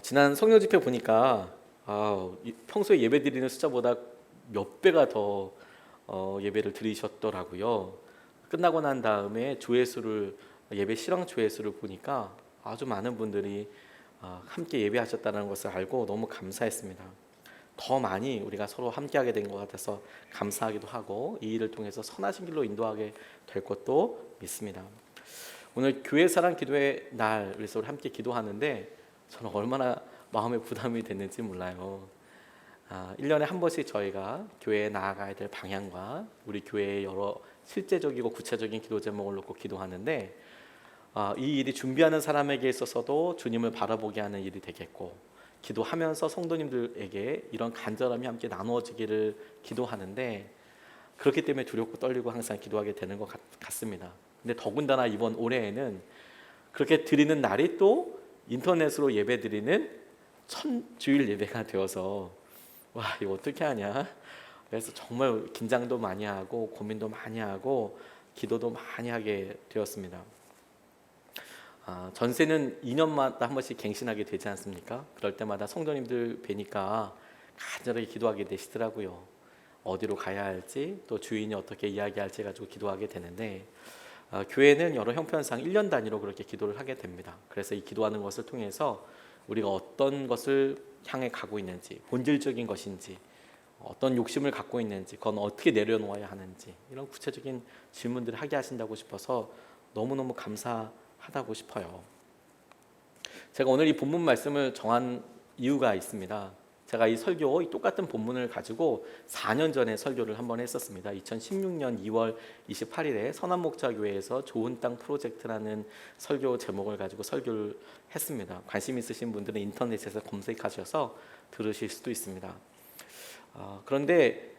지난 성령 집회 보니까 평소에 예배 드리는 숫자보다 몇 배가 더 예배를 드리셨더라고요. 끝나고 난 다음에 조회수를 예배 실황 조회수를 보니까 아주 많은 분들이 함께 예배하셨다는 것을 알고 너무 감사했습니다. 더 많이 우리가 서로 함께하게 된 것 같아서 감사하기도 하고 이 일을 통해서 선하신 길로 인도하게 될 것도 믿습니다. 오늘 교회 사랑 기도의 날, 그래서 우리 함께 기도하는데 저는 얼마나 마음에 부담이 됐는지 몰라요. 1년에 한 번씩 저희가 교회에 나아가야 될 방향과 우리 교회의 여러 실제적이고 구체적인 기도 제목을 놓고 기도하는데 이 일이 준비하는 사람에게 있어서도 주님을 바라보게 하는 일이 되겠고, 기도하면서 성도님들에게 이런 간절함이 함께 나누어지기를 기도하는데, 그렇기 때문에 두렵고 떨리고 항상 기도하게 되는 것 같습니다. 근데 더군다나 이번 올해에는 그렇게 드리는 날이 또 인터넷으로 예배 드리는 천주일 예배가 되어서 이거 어떻게 하냐, 그래서 정말 긴장도 많이 하고 고민도 많이 하고 기도도 많이 하게 되었습니다. 전세는 2년마다 한 번씩 갱신하게 되지 않습니까? 그럴 때마다 성도님들 뵈니까 간절하게 기도하게 되시더라고요. 어디로 가야 할지, 또 주인이 어떻게 이야기할지 가지고 기도하게 되는데, 교회는 여러 형편상 1년 단위로 그렇게 기도를 하게 됩니다. 그래서 이 기도하는 것을 통해서 우리가 어떤 것을 향해 가고 있는지, 본질적인 것인지, 어떤 욕심을 갖고 있는지, 그건 어떻게 내려놓아야 하는지, 이런 구체적인 질문들을 하게 하신다고 싶어서 너무너무 감사하다고 싶어요. 제가 오늘 이 본문 말씀을 정한 이유가 있습니다. 제가 이 똑같은 본문을 가지고 4년 전에 설교를 한번 했었습니다. 2016년 2월 28일에 선한목자교회에서 좋은 땅 프로젝트라는 설교 제목을 가지고 설교를 했습니다. 관심 있으신 분들은 인터넷에서 검색하셔서 들으실 수도 있습니다. 그런데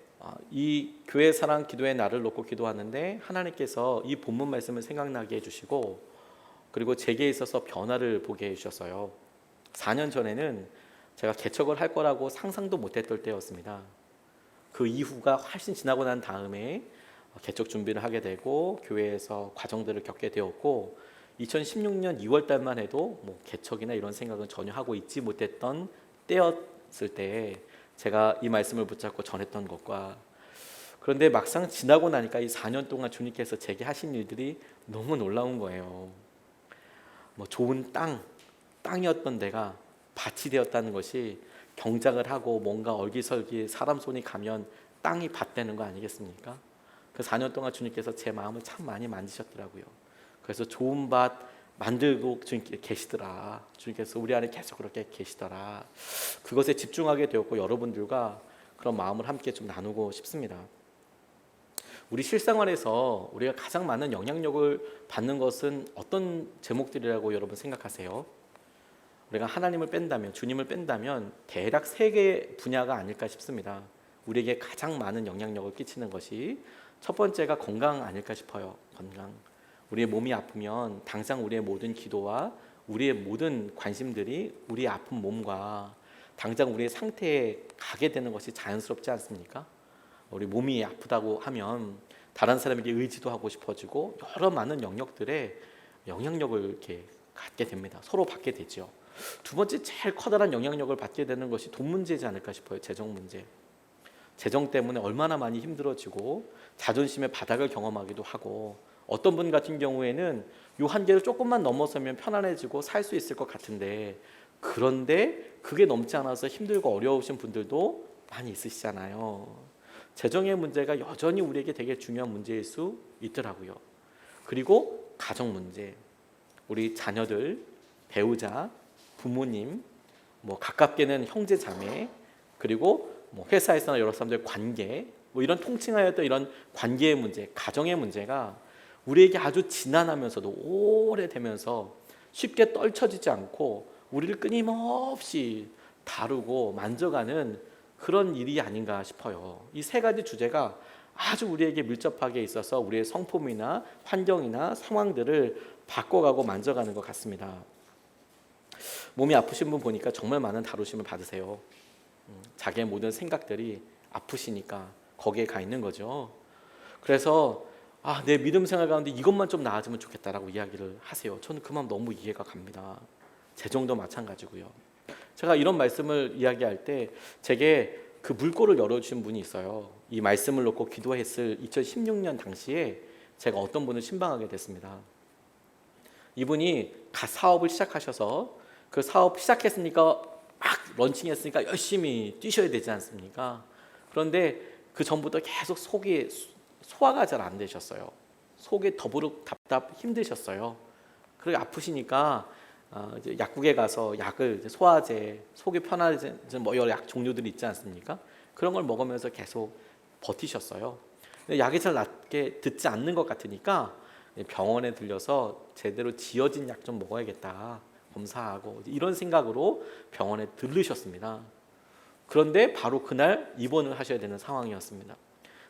이 교회 사랑 기도의 날을 놓고 기도하는데 하나님께서 이 본문 말씀을 생각나게 해주시고, 그리고 제게 있어서 변화를 보게 해주셨어요. 4년 전에는 제가 개척을 할 거라고 상상도 못했던 때였습니다. 그 이후가 훨씬 지나고 난 다음에 개척 준비를 하게 되고 교회에서 과정들을 겪게 되었고, 2016년 2월 달만 해도 개척이나 이런 생각은 전혀 하고 있지 못했던 때였을 때 제가 이 말씀을 붙잡고 전했던 것과, 그런데 막상 지나고 나니까 이 4년 동안 주님께서 제게 하신 일들이 너무 놀라운 거예요. 좋은 땅이었던 데가 밭이 되었다는 것이, 경작을 하고 뭔가 얼기설기 사람 손이 가면 땅이 밭 되는 거 아니겠습니까? 그 4년 동안 주님께서 제 마음을 참 많이 만지셨더라고요. 그래서 좋은 밭 만들고 주님께 계시더라. 주님께서 우리 안에 계속 그렇게 계시더라. 그것에 집중하게 되었고, 여러분들과 그런 마음을 함께 좀 나누고 싶습니다. 우리 실생활에서 우리가 가장 많은 영향력을 받는 것은 어떤 제목들이라고 여러분 생각하세요? 우리가 하나님을 뺀다면, 주님을 뺀다면 대략 3개 분야가 아닐까 싶습니다. 우리에게 가장 많은 영향력을 끼치는 것이, 첫 번째가 건강 아닐까 싶어요. 건강. 우리의 몸이 아프면 당장 우리의 모든 기도와 우리의 모든 관심들이 우리의 아픈 몸과 당장 우리의 상태에 가게 되는 것이 자연스럽지 않습니까? 우리 몸이 아프다고 하면 다른 사람에게 의지도 하고 싶어지고 여러 많은 영역들에 영향력을 이렇게 갖게 됩니다. 서로 받게 되죠. 두 번째, 제일 커다란 영향력을 받게 되는 것이 돈 문제이지 않을까 싶어요. 재정 문제. 재정 때문에 얼마나 많이 힘들어지고 자존심의 바닥을 경험하기도 하고, 어떤 분 같은 경우에는 이 한계를 조금만 넘어서면 편안해지고 살 수 있을 것 같은데, 그런데 그게 넘지 않아서 힘들고 어려우신 분들도 많이 있으시잖아요. 재정의 문제가 여전히 우리에게 되게 중요한 문제일 수 있더라고요. 그리고 가정 문제. 우리 자녀들, 배우자, 부모님, 가깝게는 형제 자매, 그리고 회사에서나 여러 사람들의 관계, 이런 통칭하였던 이런 관계의 문제, 가정의 문제가 우리에게 아주 지난하면서도 오래되면서 쉽게 떨쳐지지 않고 우리를 끊임없이 다루고 만져가는 그런 일이 아닌가 싶어요. 이 3가지 주제가 아주 우리에게 밀접하게 있어서 우리의 성품이나 환경이나 상황들을 바꿔가고 만져가는 것 같습니다. 몸이 아프신 분 보니까 정말 많은 다루심을 받으세요. 자기의 모든 생각들이 아프시니까 거기에 가 있는 거죠. 그래서 내 믿음 생활 가운데 이것만 좀 나아지면 좋겠다라고 이야기를 하세요. 저는 그 마음 너무 이해가 갑니다. 재정도 마찬가지고요. 제가 이런 말씀을 이야기할 때 제게 그 물꼬를 열어주신 분이 있어요. 이 말씀을 놓고 기도했을 2016년 당시에 제가 어떤 분을 신방하게 됐습니다. 이분이 사업을 시작하셔서 그 사업 시작했으니까 막 런칭했으니까 열심히 뛰셔야 되지 않습니까? 그런데 그 전부터 계속 속이 소화가 잘 안 되셨어요. 속이 더부룩 답답 힘드셨어요. 그렇게 아프시니까 이제 약국에 가서 약을 이제 소화제, 속이 편하지 뭐 여러 약 종류들이 있지 않습니까? 그런 걸 먹으면서 계속 버티셨어요. 근데 약이 잘 낫게 듣지 않는 것 같으니까 병원에 들려서 제대로 지어진 약 좀 먹어야겠다. 검사하고 이런 생각으로 병원에 들르셨습니다. 그런데 바로 그날 입원을 하셔야 되는 상황이었습니다.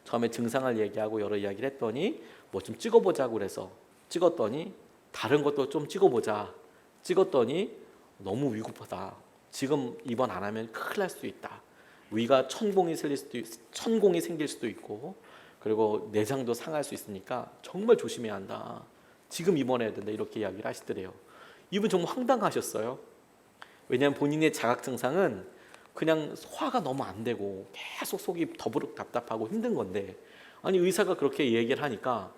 처음에 증상을 얘기하고 여러 이야기를 했더니 뭐 좀 찍어보자고 그래서 찍었더니 다른 것도 좀 찍어보자. 찍었더니 너무 위급하다. 지금 입원 안 하면 큰일 날 수도 있다. 위가 천공이 생길 수도 있고 그리고 내장도 상할 수 있으니까 정말 조심해야 한다. 지금 입원해야 된다. 이렇게 이야기를 하시더래요. 이분 정말 황당하셨어요. 왜냐하면 본인의 자각 증상은 그냥 소화가 너무 안 되고 계속 속이 더부룩 답답하고 힘든 건데 아니 의사가 그렇게 얘기를 하니까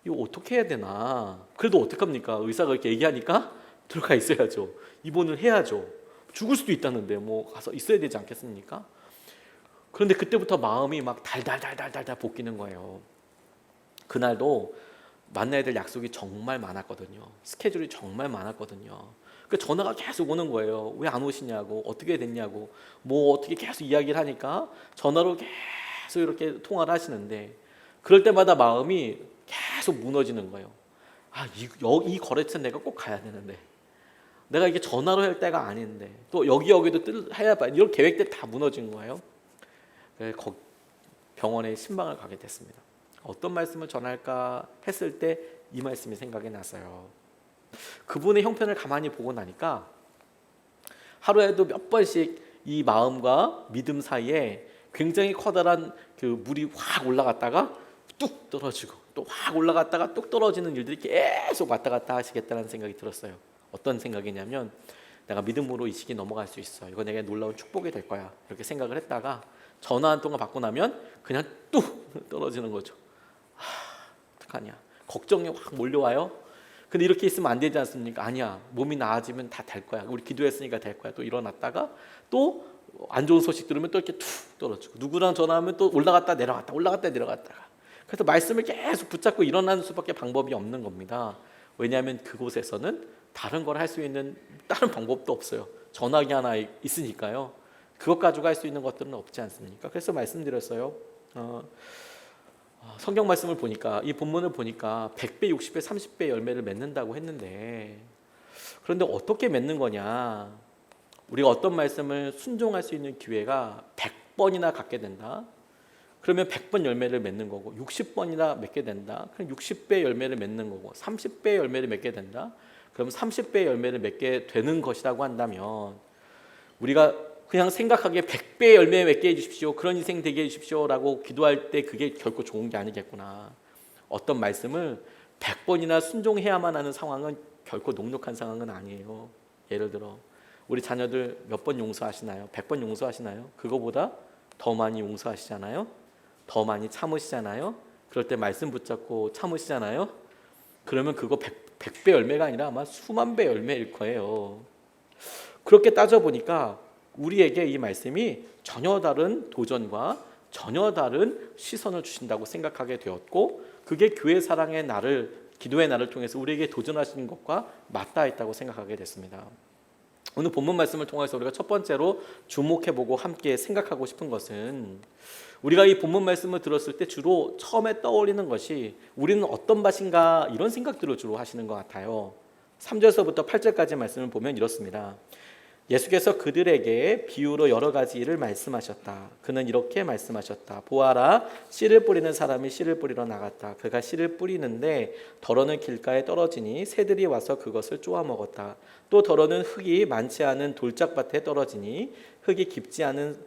이거 어떻게 해야 되나. 그래도 어떡합니까? 의사가 그렇게 얘기하니까 들어가 있어야죠. 입원을 해야죠. 죽을 수도 있다는데 뭐 가서 있어야 되지 않겠습니까? 그런데 그때부터 마음이 막 달달달달달달 볶이는 거예요. 그날도 만나야 될 약속이 정말 많았거든요. 스케줄이 정말 많았거든요. 그 전화가 계속 오는 거예요. 왜 안 오시냐고, 어떻게 됐냐고, 뭐 어떻게 계속 이야기를 하니까 전화로 계속 이렇게 통화를 하시는데 그럴 때마다 마음이 계속 무너지는 거예요. 이 거래처 내가 꼭 가야 되는데 내가 이게 전화로 할 때가 아닌데 또 여기도 해야 봐. 이런 계획들 다 무너진 거예요. 그래서 병원에 신방을 가게 됐습니다. 어떤 말씀을 전할까 했을 때 이 말씀이 생각이 났어요. 그분의 형편을 가만히 보고 나니까 하루에도 몇 번씩 이 마음과 믿음 사이에 굉장히 커다란 그 물이 확 올라갔다가 뚝 떨어지고 또 확 올라갔다가 뚝 떨어지는 일들이 계속 왔다 갔다 하시겠다는 생각이 들었어요. 어떤 생각이냐면 내가 믿음으로 이 시기 넘어갈 수 있어. 이거 내게 놀라운 축복이 될 거야. 이렇게 생각을 했다가 전화 한 통화 받고 나면 그냥 뚝 떨어지는 거죠. 어떡하냐. 걱정이 확 몰려와요. 근데 이렇게 있으면 안 되지 않습니까? 아니야. 몸이 나아지면 다 될 거야. 우리 기도했으니까 될 거야. 또 일어났다가 또 안 좋은 소식 들으면 또 이렇게 툭 떨어지고 누구랑 전화하면 또 올라갔다 내려갔다가 그래서 말씀을 계속 붙잡고 일어나는 수밖에 방법이 없는 겁니다. 왜냐하면 그곳에서는 다른 걸 할 수 있는 다른 방법도 없어요. 전화기 하나 있으니까요. 그것 가지고 할 수 있는 것들은 없지 않습니까? 그래서 말씀드렸어요. 성경 말씀을 보니까 이 본문을 보니까 100배, 60배, 30배 열매를 맺는다고 했는데 그런데 어떻게 맺는 거냐? 우리가 어떤 말씀을 순종할 수 있는 기회가 100번이나 갖게 된다. 그러면 100번 열매를 맺는 거고 60번이나 맺게 된다. 그럼 60배 열매를 맺는 거고 30배 열매를 맺게 된다. 그럼 30배 열매를 맺게 되는 것이라고 한다면 우리가 그냥 생각하기에 100배 열매 맺게 해주십시오. 그런 인생 되게 해주십시오라고 기도할 때 그게 결코 좋은 게 아니겠구나. 어떤 말씀을 100번이나 순종해야만 하는 상황은 결코 녹록한 상황은 아니에요. 예를 들어 우리 자녀들 몇 번 용서하시나요? 100번 용서하시나요? 그거보다 더 많이 용서하시잖아요. 더 많이 참으시잖아요. 그럴 때 말씀 붙잡고 참으시잖아요. 그러면 그거 100배 열매가 아니라 아마 수만 배 열매일 거예요. 그렇게 따져보니까 우리에게 이 말씀이 전혀 다른 도전과 전혀 다른 시선을 주신다고 생각하게 되었고 그게 교회 사랑의 날을 기도의 날을 통해서 우리에게 도전하시는 것과 맞닿아 있다고 생각하게 됐습니다. 오늘 본문 말씀을 통해서 우리가 첫 번째로 주목해보고 함께 생각하고 싶은 것은 우리가 이 본문 말씀을 들었을 때 주로 처음에 떠올리는 것이 우리는 어떤 밭인가 이런 생각들을 주로 하시는 것 같아요. 3절서부터 8절까지 말씀을 보면 이렇습니다. 예수께서 그들에게 비유로 여러 가지 일을 말씀하셨다. 그는 이렇게 말씀하셨다. 보아라, 씨를 뿌리는 사람이 씨를 뿌리러 나갔다. 그가 씨를 뿌리는데 덜어는 길가에 떨어지니 새들이 와서 그것을 쪼아 먹었다. 또 덜어는 흙이 많지 않은 돌짝밭에 떨어지니 흙이 깊지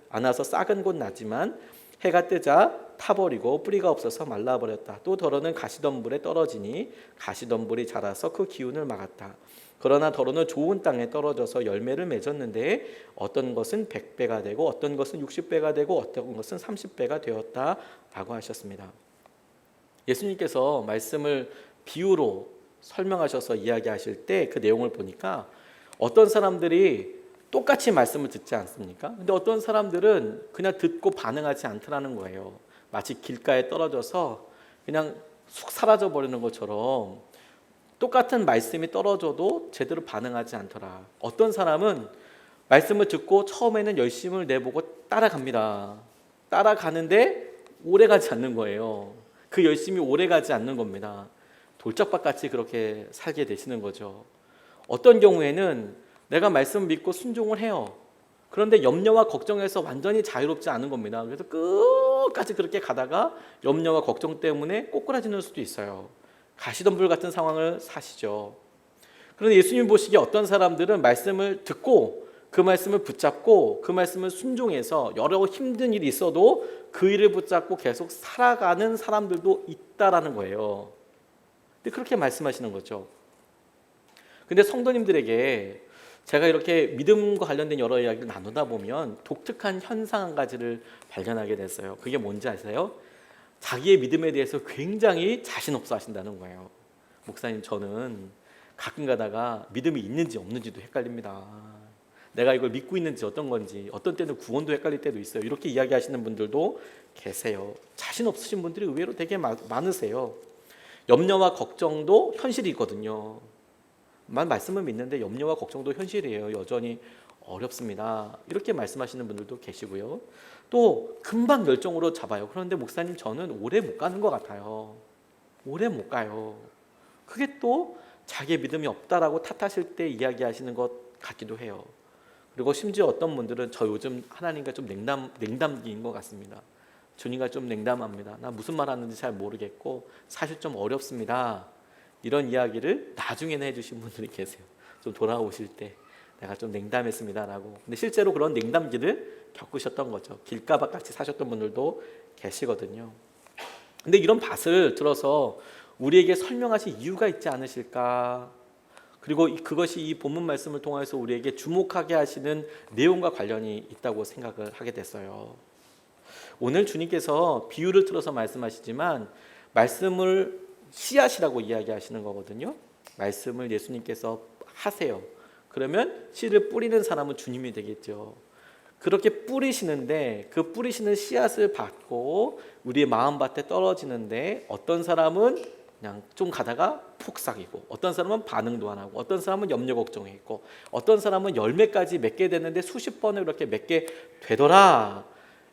않아서 싹은 곳 나지만 해가 뜨자 타버리고 뿌리가 없어서 말라버렸다. 또 더러는 가시덤불에 떨어지니 가시덤불이 자라서 그 기운을 막았다. 그러나 더러는 좋은 땅에 떨어져서 열매를 맺었는데 어떤 것은 100배가 되고 어떤 것은 60배가 되고 어떤 것은 30배가 되었다라고 하셨습니다. 예수님께서 말씀을 비유로 설명하셔서 이야기하실 때 그 내용을 보니까 어떤 사람들이 똑같이 말씀을 듣지 않습니까? 근데 어떤 사람들은 그냥 듣고 반응하지 않더라는 거예요. 마치 길가에 떨어져서 그냥 쑥 사라져 버리는 것처럼 똑같은 말씀이 떨어져도 제대로 반응하지 않더라. 어떤 사람은 말씀을 듣고 처음에는 열심을 내보고 따라갑니다. 따라가는데 오래가지 않는 거예요. 그 열심이 오래가지 않는 겁니다. 돌짝밭같이 그렇게 살게 되시는 거죠. 어떤 경우에는 내가 말씀 믿고 순종을 해요. 그런데 염려와 걱정에서 완전히 자유롭지 않은 겁니다. 그래서 끝까지 그렇게 가다가 염려와 걱정 때문에 꼬꾸라지는 수도 있어요. 가시덤불 같은 상황을 사시죠. 그런데 예수님 보시기에 어떤 사람들은 말씀을 듣고 그 말씀을 붙잡고 그 말씀을 순종해서 여러 힘든 일이 있어도 그 일을 붙잡고 계속 살아가는 사람들도 있다라는 거예요. 근데 그렇게 말씀하시는 거죠. 근데 성도님들에게 제가 이렇게 믿음과 관련된 여러 이야기를 나누다 보면 독특한 현상 한 가지를 발견하게 됐어요. 그게 뭔지 아세요? 자기의 믿음에 대해서 굉장히 자신 없어 하신다는 거예요. 목사님, 저는 가끔 가다가 믿음이 있는지 없는지도 헷갈립니다. 내가 이걸 믿고 있는지 어떤 건지, 어떤 때는 구원도 헷갈릴 때도 있어요. 이렇게 이야기하시는 분들도 계세요. 자신 없으신 분들이 의외로 되게 많으세요. 염려와 걱정도 현실이거든요. 말씀을 믿는데 염려와 걱정도 현실이에요. 여전히 어렵습니다. 이렇게 말씀하시는 분들도 계시고요. 또 금방 열정으로 잡아요. 그런데 목사님, 저는 오래 못 가는 것 같아요. 오래 못 가요. 그게 또 자기의 믿음이 없다라고 탓하실 때 이야기하시는 것 같기도 해요. 그리고 심지어 어떤 분들은 저 요즘 하나님과 좀 냉담기인 것 같습니다. 주님과 좀 냉담합니다. 나 무슨 말 하는지 잘 모르겠고 사실 좀 어렵습니다. 이런 이야기를 나중에는 해주신 분들이 계세요. 좀 돌아오실 때 내가 좀 냉담했습니다라고. 근데 실제로 그런 냉담기를 겪으셨던 거죠. 길가밭 같이 사셨던 분들도 계시거든요. 근데 이런 밭을 들어서 우리에게 설명하실 이유가 있지 않으실까? 그리고 그것이 이 본문 말씀을 통해서 우리에게 주목하게 하시는 내용과 관련이 있다고 생각을 하게 됐어요. 오늘 주님께서 비유를 틀어서 말씀하시지만 말씀을 씨앗이라고 이야기하시는 거거든요. 말씀을 예수님께서 하세요. 그러면 씨를 뿌리는 사람은 주님이 되겠죠. 그렇게 뿌리시는데 그 뿌리시는 씨앗을 받고 우리의 마음밭에 떨어지는데 어떤 사람은 그냥 좀 가다가 폭삭이고 어떤 사람은 반응도 안 하고 어떤 사람은 염려 걱정이 있고 어떤 사람은 열매까지 맺게 되는데 수십 번을 그렇게 맺게 되더라.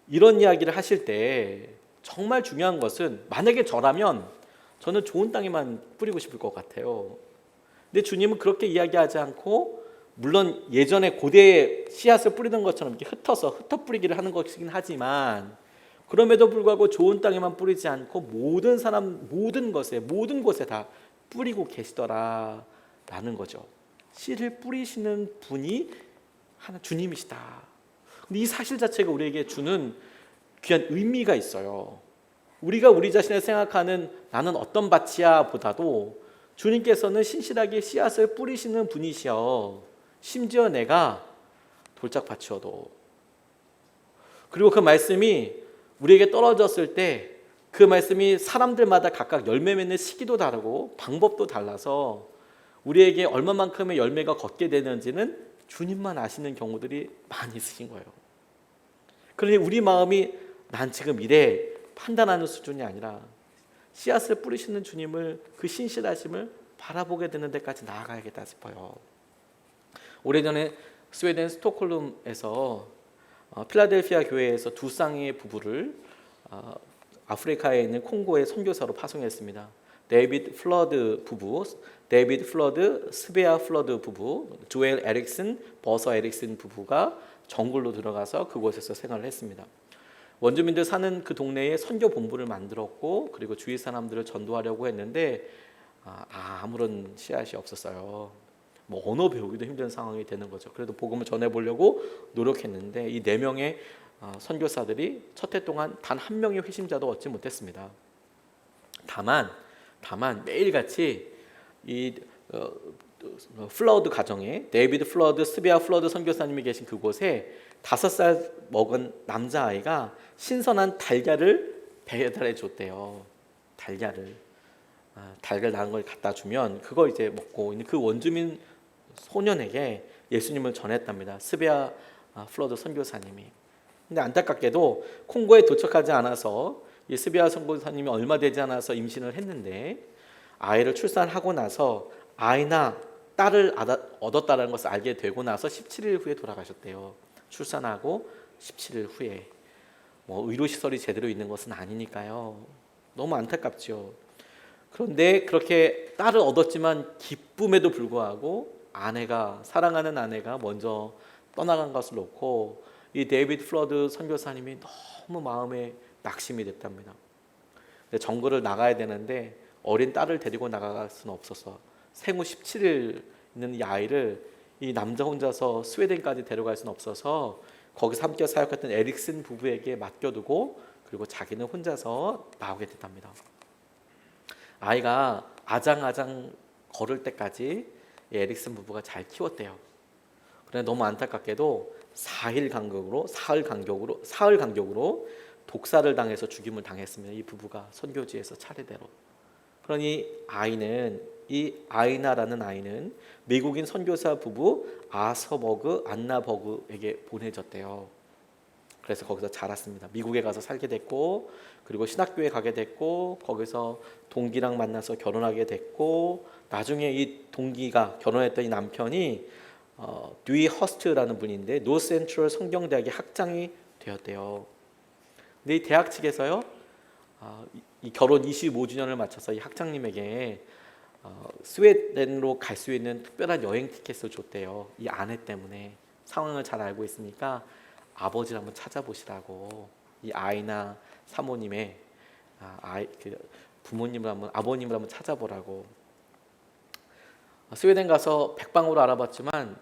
이런 이야기를 하실 때 정말 중요한 것은 만약에 저라면 저는 좋은 땅에만 뿌리고 싶을 것 같아요. 근데 주님은 그렇게 이야기하지 않고 물론 예전에 고대에 씨앗을 뿌리던 것처럼 이렇게 흩어 뿌리기를 하는 것이긴 하지만 그럼에도 불구하고 좋은 땅에만 뿌리지 않고 모든 곳에 다 뿌리고 계시더라라는 거죠. 씨를 뿌리시는 분이 하나 주님이시다. 근데 이 사실 자체가 우리에게 주는 귀한 의미가 있어요. 우리가 우리 자신을 생각하는 나는 어떤 밭이야 보다도 주님께서는 신실하게 씨앗을 뿌리시는 분이시여. 심지어 내가 돌짝밭이어도. 그리고 그 말씀이 우리에게 떨어졌을 때 그 말씀이 사람들마다 각각 열매 맺는 시기도 다르고 방법도 달라서 우리에게 얼마만큼의 열매가 걷게 되는지는 주님만 아시는 경우들이 많이 있으신 거예요. 그러니 우리 마음이 난 지금 이래 판단하는 수준이 아니라 씨앗을 뿌리시는 주님을 그 신실하심을 바라보게 되는 데까지 나아가야겠다 싶어요. 오래전에 스웨덴 스톡홀름에서 필라델피아 교회에서 두 쌍의 부부를 아프리카에 있는 콩고의 선교사로 파송했습니다. 데이비드 플러드 부부, 데이비드 플러드, 스베아 플러드 부부, 조엘 에릭슨, 버서 에릭슨 부부가 정글로 들어가서 그곳에서 생활을 했습니다. 원주민들 사는 그 동네에 선교 본부를 만들었고 그리고 주위 사람들을 전도하려고 했는데 아무런 씨앗이 없었어요. 언어 배우기도 힘든 상황이 되는 거죠. 그래도 복음을 전해보려고 노력했는데 이 4명의 선교사들이 첫 해 동안 단 한 명의 회심자도 얻지 못했습니다. 다만 매일같이 이 플러드 가정에 데이비드 플러드, 스비아 플러드 선교사님이 계신 그곳에 5살 먹은 남자아이가 신선한 달걀을 배달해 줬대요. 달걀 낳은 걸 갖다 주면 그걸 이제 먹고 있는 그 원주민 소년에게 예수님을 전했답니다. 스비아 플러드 선교사님이. 근데 안타깝게도 콩고에 도착하지 않아서 이 스비아 선교사님이 얼마 되지 않아서 임신을 했는데 아이를 출산하고 나서 아이나 딸을 얻었다는 것을 알게 되고 나서 17일 후에 돌아가셨대요. 출산하고 17일 후에. 의료시설이 제대로 있는 것은 아니니까요. 너무 안타깝죠. 그런데 그렇게 딸을 얻었지만 기쁨에도 불구하고 사랑하는 아내가 먼저 떠나간 것을 놓고 이 데이비드 플러드 선교사님이 너무 마음에 낙심이 됐답니다. 근데 정글을 나가야 되는데 어린 딸을 데리고 나갈 수는 없어서 생후 17일 있는 이 아이를 이 남자 혼자서 스웨덴까지 데려갈 수는 없어서 거기서 함께 사역했던 에릭슨 부부에게 맡겨두고 그리고 자기는 혼자서 나오게 됐답니다. 아이가 아장아장 걸을 때까지 에릭슨 부부가 잘 키웠대요. 그런데 너무 안타깝게도 사흘 간격으로 독사를 당해서 죽임을 당했습니다. 이 부부가 선교지에서 차례대로. 그러니 이 아이나라는 아이는 미국인 선교사 부부 아서버그, 안나버그에게 보내졌대요. 그래서 거기서 자랐습니다. 미국에 가서 살게 됐고, 그리고 신학교에 가게 됐고, 거기서 동기랑 만나서 결혼하게 됐고, 나중에 이 동기가 결혼했던 이 남편이 듀이 허스트라는 분인데 노스 센트럴 성경대학의 학장이 되었대요. 근데 이 대학 측에서요, 이 결혼 25주년을 맞춰서 이 학장님에게 스웨덴으로 갈 수 있는 특별한 여행 티켓을 줬대요. 이 아내 때문에. 상황을 잘 알고 있으니까 아버지를 한번 찾아보시라고. 이 아이나 사모님의 아버님을 한번 찾아보라고. 스웨덴 가서 백방으로 알아봤지만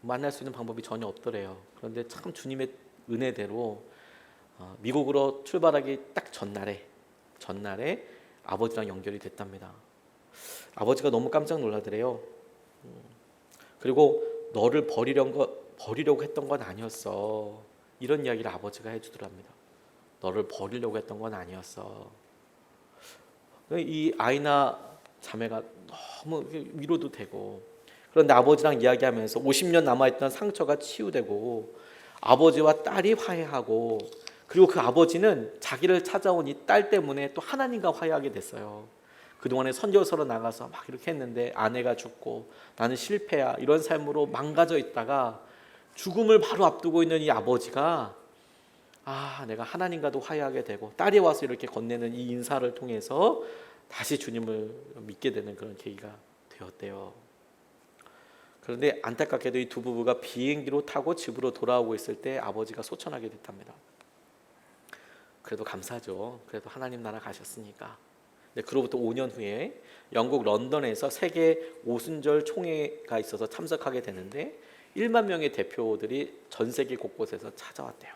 만날 수 있는 방법이 전혀 없더래요. 그런데 참 주님의 은혜대로 미국으로 출발하기 딱 전날에 아버지랑 연결이 됐답니다. 아버지가 너무 깜짝 놀라더래요. 그리고 너를 버리려고 했던 건 아니었어. 이런 이야기를 아버지가 해주더랍니다. 너를 버리려고 했던 건 아니었어. 이 아이나 자매가 너무 위로도 되고, 그런데 아버지랑 이야기하면서 50년 남아있던 상처가 치유되고 아버지와 딸이 화해하고, 그리고 그 아버지는 자기를 찾아온 이 딸 때문에 또 하나님과 화해하게 됐어요. 그동안에 선교사로 나가서 막 이렇게 했는데 아내가 죽고 나는 실패야 이런 삶으로 망가져 있다가 죽음을 바로 앞두고 있는 이 아버지가 내가 하나님과도 화해하게 되고 딸이 와서 이렇게 건네는 이 인사를 통해서 다시 주님을 믿게 되는 그런 계기가 되었대요. 그런데 안타깝게도 이 두 부부가 비행기로 타고 집으로 돌아오고 있을 때 아버지가 소천하게 됐답니다. 그래도 감사죠. 그래도 하나님 나라 가셨으니까. 그로부터 5년 후에 영국 런던에서 세계 오순절 총회가 있어서 참석하게 되는데 1만 명의 대표들이 전 세계 곳곳에서 찾아왔대요.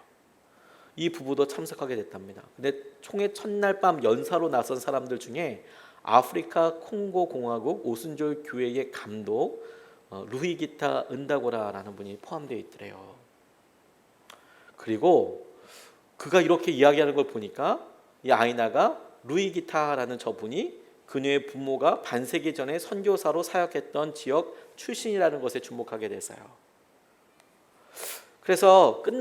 이 부부도 참석하게 됐답니다. 근데 총회 첫날 밤 연사로 나선 사람들 중에 아프리카 콩고 공화국 오순절 교회의 감독 루이기타 은다고라라는 분이 포함되어 있더래요. 그리고 그가 이렇게 이야기하는 걸 보니까 이 아이나가 루이기타라는 저분이 그녀의 부모가 반세기 전에 선교사로 사역했던 지역 출신이라는 것에 주목하게 됐어요. 그래서 그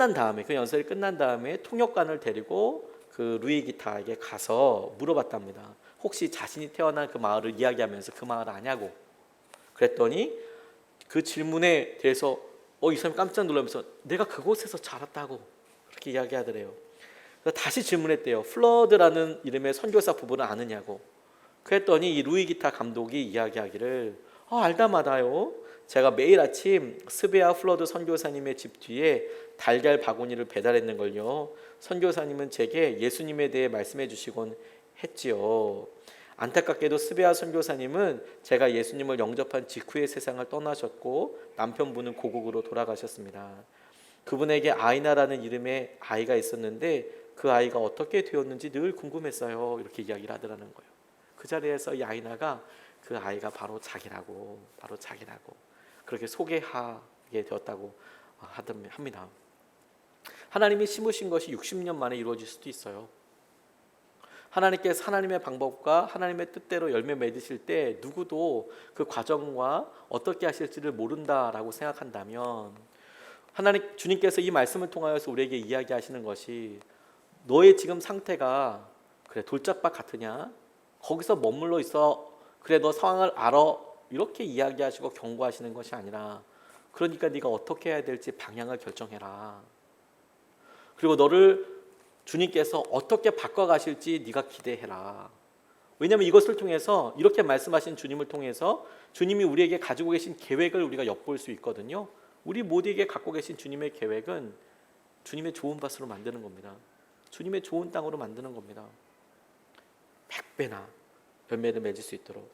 연설이 끝난 다음에 통역관을 데리고 그 루이기타에게 가서 물어봤답니다. 혹시 자신이 태어난 그 마을을 이야기하면서 그 마을 아냐고. 그랬더니 그 질문에 대해서 이 사람이 깜짝 놀라면서 내가 그곳에서 자랐다고 그렇게 이야기하더래요. 그래서 다시 질문했대요. 플러드라는 이름의 선교사 부부를 아느냐고. 그랬더니 이 루이기타 감독이 이야기하기를 알다마다요. 제가 매일 아침 스베아 플러드 선교사님의 집 뒤에 달걀 바구니를 배달했는걸요. 선교사님은 제게 예수님에 대해 말씀해 주시곤 했지요. 안타깝게도 스베아 선교사님은 제가 예수님을 영접한 직후에 세상을 떠나셨고 남편분은 고국으로 돌아가셨습니다. 그분에게 아이나라는 이름의 아이가 있었는데 그 아이가 어떻게 되었는지 늘 궁금했어요. 이렇게 이야기를 하더라는 거예요. 그 자리에서 이 아이나가 그 아이가 바로 자기라고 그렇게 소개하게 되었다고 합니다. 하나님이 심으신 것이 60년 만에 이루어질 수도 있어요. 하나님께서 하나님의 방법과 하나님의 뜻대로 열매 맺으실 때 누구도 그 과정과 어떻게 하실지를 모른다라고 생각한다면, 하나님 주님께서 이 말씀을 통하여서 우리에게 이야기하시는 것이 너의 지금 상태가 그래 돌짝밭 같으냐? 거기서 머물러 있어. 그래 너 상황을 알아. 이렇게 이야기하시고 경고하시는 것이 아니라, 그러니까 네가 어떻게 해야 될지 방향을 결정해라. 그리고 너를 주님께서 어떻게 바꿔가실지 네가 기대해라. 왜냐하면 이것을 통해서, 이렇게 말씀하신 주님을 통해서 주님이 우리에게 가지고 계신 계획을 우리가 엿볼 수 있거든요. 우리 모두에게 갖고 계신 주님의 계획은 주님의 좋은 밭으로 만드는 겁니다. 주님의 좋은 땅으로 만드는 겁니다. 100배나 열매를 맺을 수 있도록.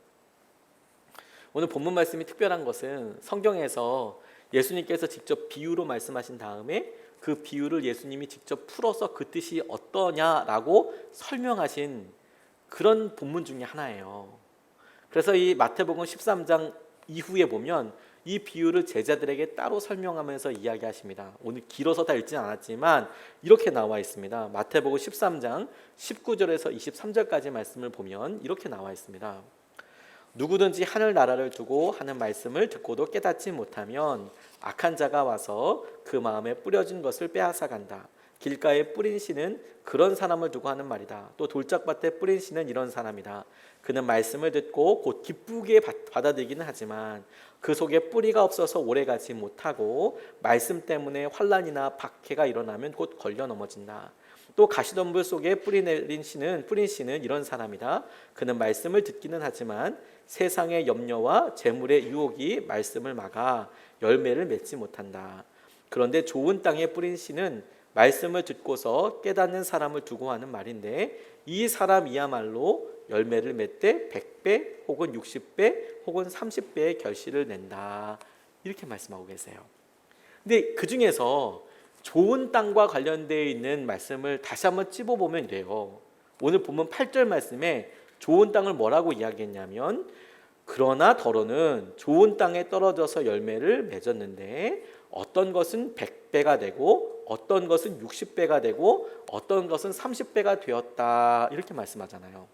오늘 본문 말씀이 특별한 것은 성경에서 예수님께서 직접 비유로 말씀하신 다음에 그 비유를 예수님이 직접 풀어서 그 뜻이 어떠냐라고 설명하신 그런 본문 중에 하나예요. 그래서 이 마태복음 13장 이후에 보면 이 비유를 제자들에게 따로 설명하면서 이야기하십니다. 오늘 길어서 다 읽지는 않았지만 이렇게 나와 있습니다. 마태복음 13장 19절에서 23절까지 말씀을 보면 이렇게 나와 있습니다. 누구든지 하늘나라를 두고 하는 말씀을 듣고도 깨닫지 못하면 악한 자가 와서 그 마음에 뿌려진 것을 빼앗아 간다. 길가에 뿌린 씨는 그런 사람을 두고 하는 말이다. 또 돌짝밭에 뿌린 씨는 이런 사람이다. 그는 말씀을 듣고 곧 기쁘게 받아들이기는 하지만 그 속에 뿌리가 없어서 오래가지 못하고 말씀 때문에 환난이나 박해가 일어나면 곧 걸려 넘어진다. 또 가시덤불 속에 뿌린 씨는 이런 사람이다. 그는 말씀을 듣기는 하지만 세상의 염려와 재물의 유혹이 말씀을 막아 열매를 맺지 못한다. 그런데 좋은 땅에 뿌린 씨는 말씀을 듣고서 깨닫는 사람을 두고 하는 말인데, 이 사람이야말로 열매를 맺되 100배 혹은 60배 혹은 30배의 결실을 낸다. 이렇게 말씀하고 계세요. 근데 그 중에서 좋은 땅과 관련되어 있는 말씀을 다시 한번 찝어보면 이래요. 오늘 본문 8절 말씀에 좋은 땅을 뭐라고 이야기했냐면, 그러나 더러는 좋은 땅에 떨어져서 열매를 맺었는데 어떤 것은 100배가 되고 어떤 것은 60배가 되고 어떤 것은 30배가 되었다. 이렇게 말씀하잖아요.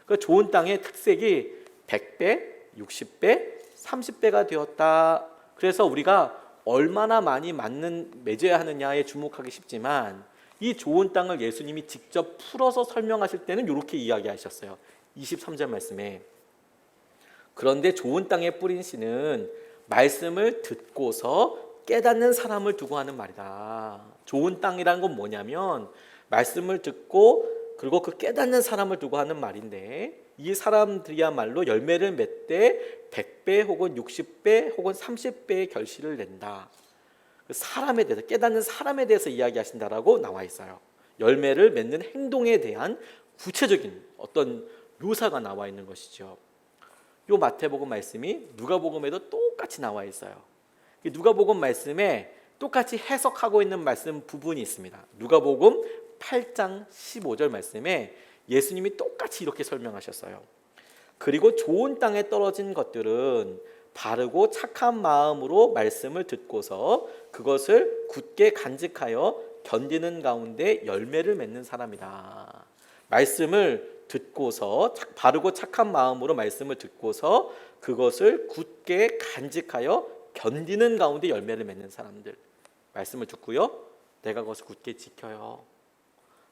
그 좋은 땅의 특색이 100배, 60배, 30배가 되었다. 그래서 우리가 얼마나 많이 맺어야 하느냐에 주목하기 쉽지만, 이 좋은 땅을 예수님이 직접 풀어서 설명하실 때는 이렇게 이야기하셨어요. 23절 말씀에 그런데 좋은 땅에 뿌린 씨는 말씀을 듣고서 깨닫는 사람을 두고 하는 말이다. 좋은 땅이라는 건 뭐냐면 말씀을 듣고 그리고 그 깨닫는 사람을 두고 하는 말인데, 이 사람들이야말로 열매를 맺되 100배 혹은 60배 혹은 30배의 결실을 낸다. 사람에 대해서, 깨닫는 사람에 대해서 이야기하신다라고 나와 있어요. 열매를 맺는 행동에 대한 구체적인 어떤 묘사가 나와 있는 것이죠. 이 마태복음 말씀이 누가복음에도 똑같이 나와 있어요. 누가복음 말씀에 똑같이 해석하고 있는 말씀 부분이 있습니다. 누가복음 8장 15절 말씀에 예수님이 똑같이 이렇게 설명하셨어요. 그리고 좋은 땅에 떨어진 것들은 바르고 착한 마음으로 말씀을 듣고서 그것을 굳게 간직하여 견디는 가운데 열매를 맺는 사람이다. 말씀을 듣고서 바르고 착한 마음으로 말씀을 듣고서 그것을 굳게 간직하여 견디는 가운데 열매를 맺는 사람들. 말씀을 듣고요, 내가 그것을 굳게 지켜요.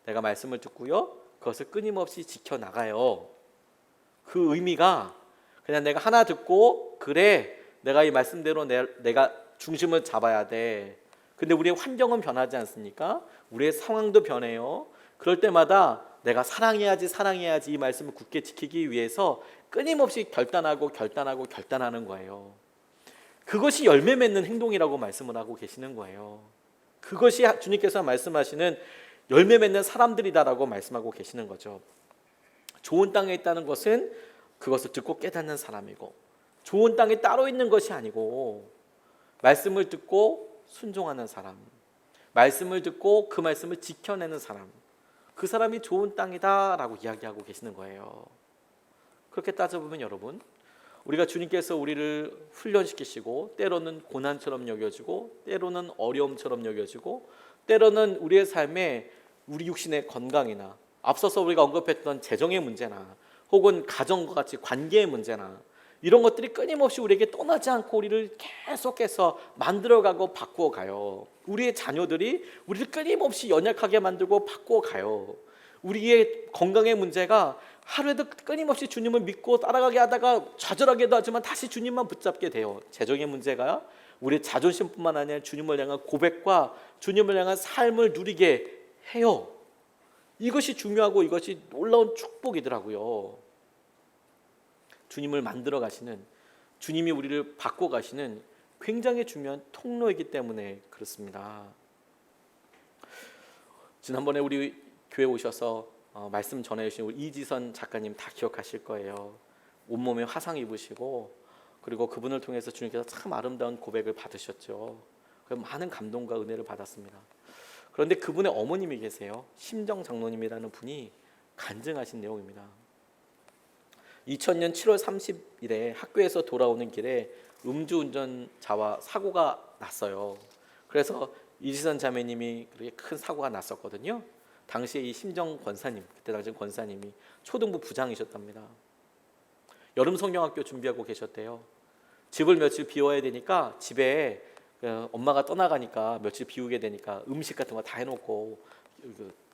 내가 말씀을 듣고요, 그것을 끊임없이 지켜나가요. 그 의미가 그냥 내가 하나 듣고 그래 내가 이 말씀대로 내가 중심을 잡아야 돼. 근데 우리의 환경은 변하지 않습니까? 우리의 상황도 변해요. 그럴 때마다 내가 사랑해야지 이 말씀을 굳게 지키기 위해서 끊임없이 결단하는 거예요. 그것이 열매 맺는 행동이라고 말씀을 하고 계시는 거예요. 그것이 주님께서 말씀하시는 열매 맺는 사람들이다라고 말씀하고 계시는 거죠. 좋은 땅에 있다는 것은 그것을 듣고 깨닫는 사람이고, 좋은 땅이 따로 있는 것이 아니고 말씀을 듣고 순종하는 사람, 말씀을 듣고 그 말씀을 지켜내는 사람, 그 사람이 좋은 땅이다라고 이야기하고 계시는 거예요. 그렇게 따져보면 여러분, 우리가 주님께서 우리를 훈련시키시고 때로는 고난처럼 여겨지고 때로는 어려움처럼 여겨지고 때로는 우리의 삶에 우리 육신의 건강이나 앞서서 우리가 언급했던 재정의 문제나 혹은 가정과 같이 관계의 문제나 이런 것들이 끊임없이 우리에게 떠나지 않고 우리를 계속해서 만들어가고 바꾸어가요. 우리의 자녀들이 우리를 끊임없이 연약하게 만들고 바꾸어가요. 우리의 건강의 문제가 하루에도 끊임없이 주님을 믿고 따라가게 하다가 좌절하기도 하지만 다시 주님만 붙잡게 돼요. 재정의 문제가 우리의 자존심뿐만 아니라 주님을 향한 고백과 주님을 향한 삶을 누리게 해요. 이것이 중요하고 이것이 놀라운 축복이더라고요. 주님을 만들어 가시는, 주님이 우리를 바꿔 가시는 굉장히 중요한 통로이기 때문에 그렇습니다. 지난번에 우리 교회 오셔서 말씀 전해주신 우리 이지선 작가님 다 기억하실 거예요. 온몸에 화상 입으시고 그리고 그분을 통해서 주님께서 참 아름다운 고백을 받으셨죠. 많은 감동과 은혜를 받았습니다. 그런데 그분의 어머님이 계세요. 심정 장로님이라는 분이 간증하신 내용입니다. 2000년 7월 30일에 학교에서 돌아오는 길에 음주운전자와 사고가 났어요. 그래서 이지선 자매님이 그렇게 큰 사고가 났었거든요. 당시에 이 심정 권사님, 그때 당시 권사님이 초등부 부장이셨답니다. 여름 성경학교 준비하고 계셨대요. 집을 며칠 비워야 되니까 집에 엄마가 떠나가니까 며칠 비우게 되니까 음식 같은 거 다 해놓고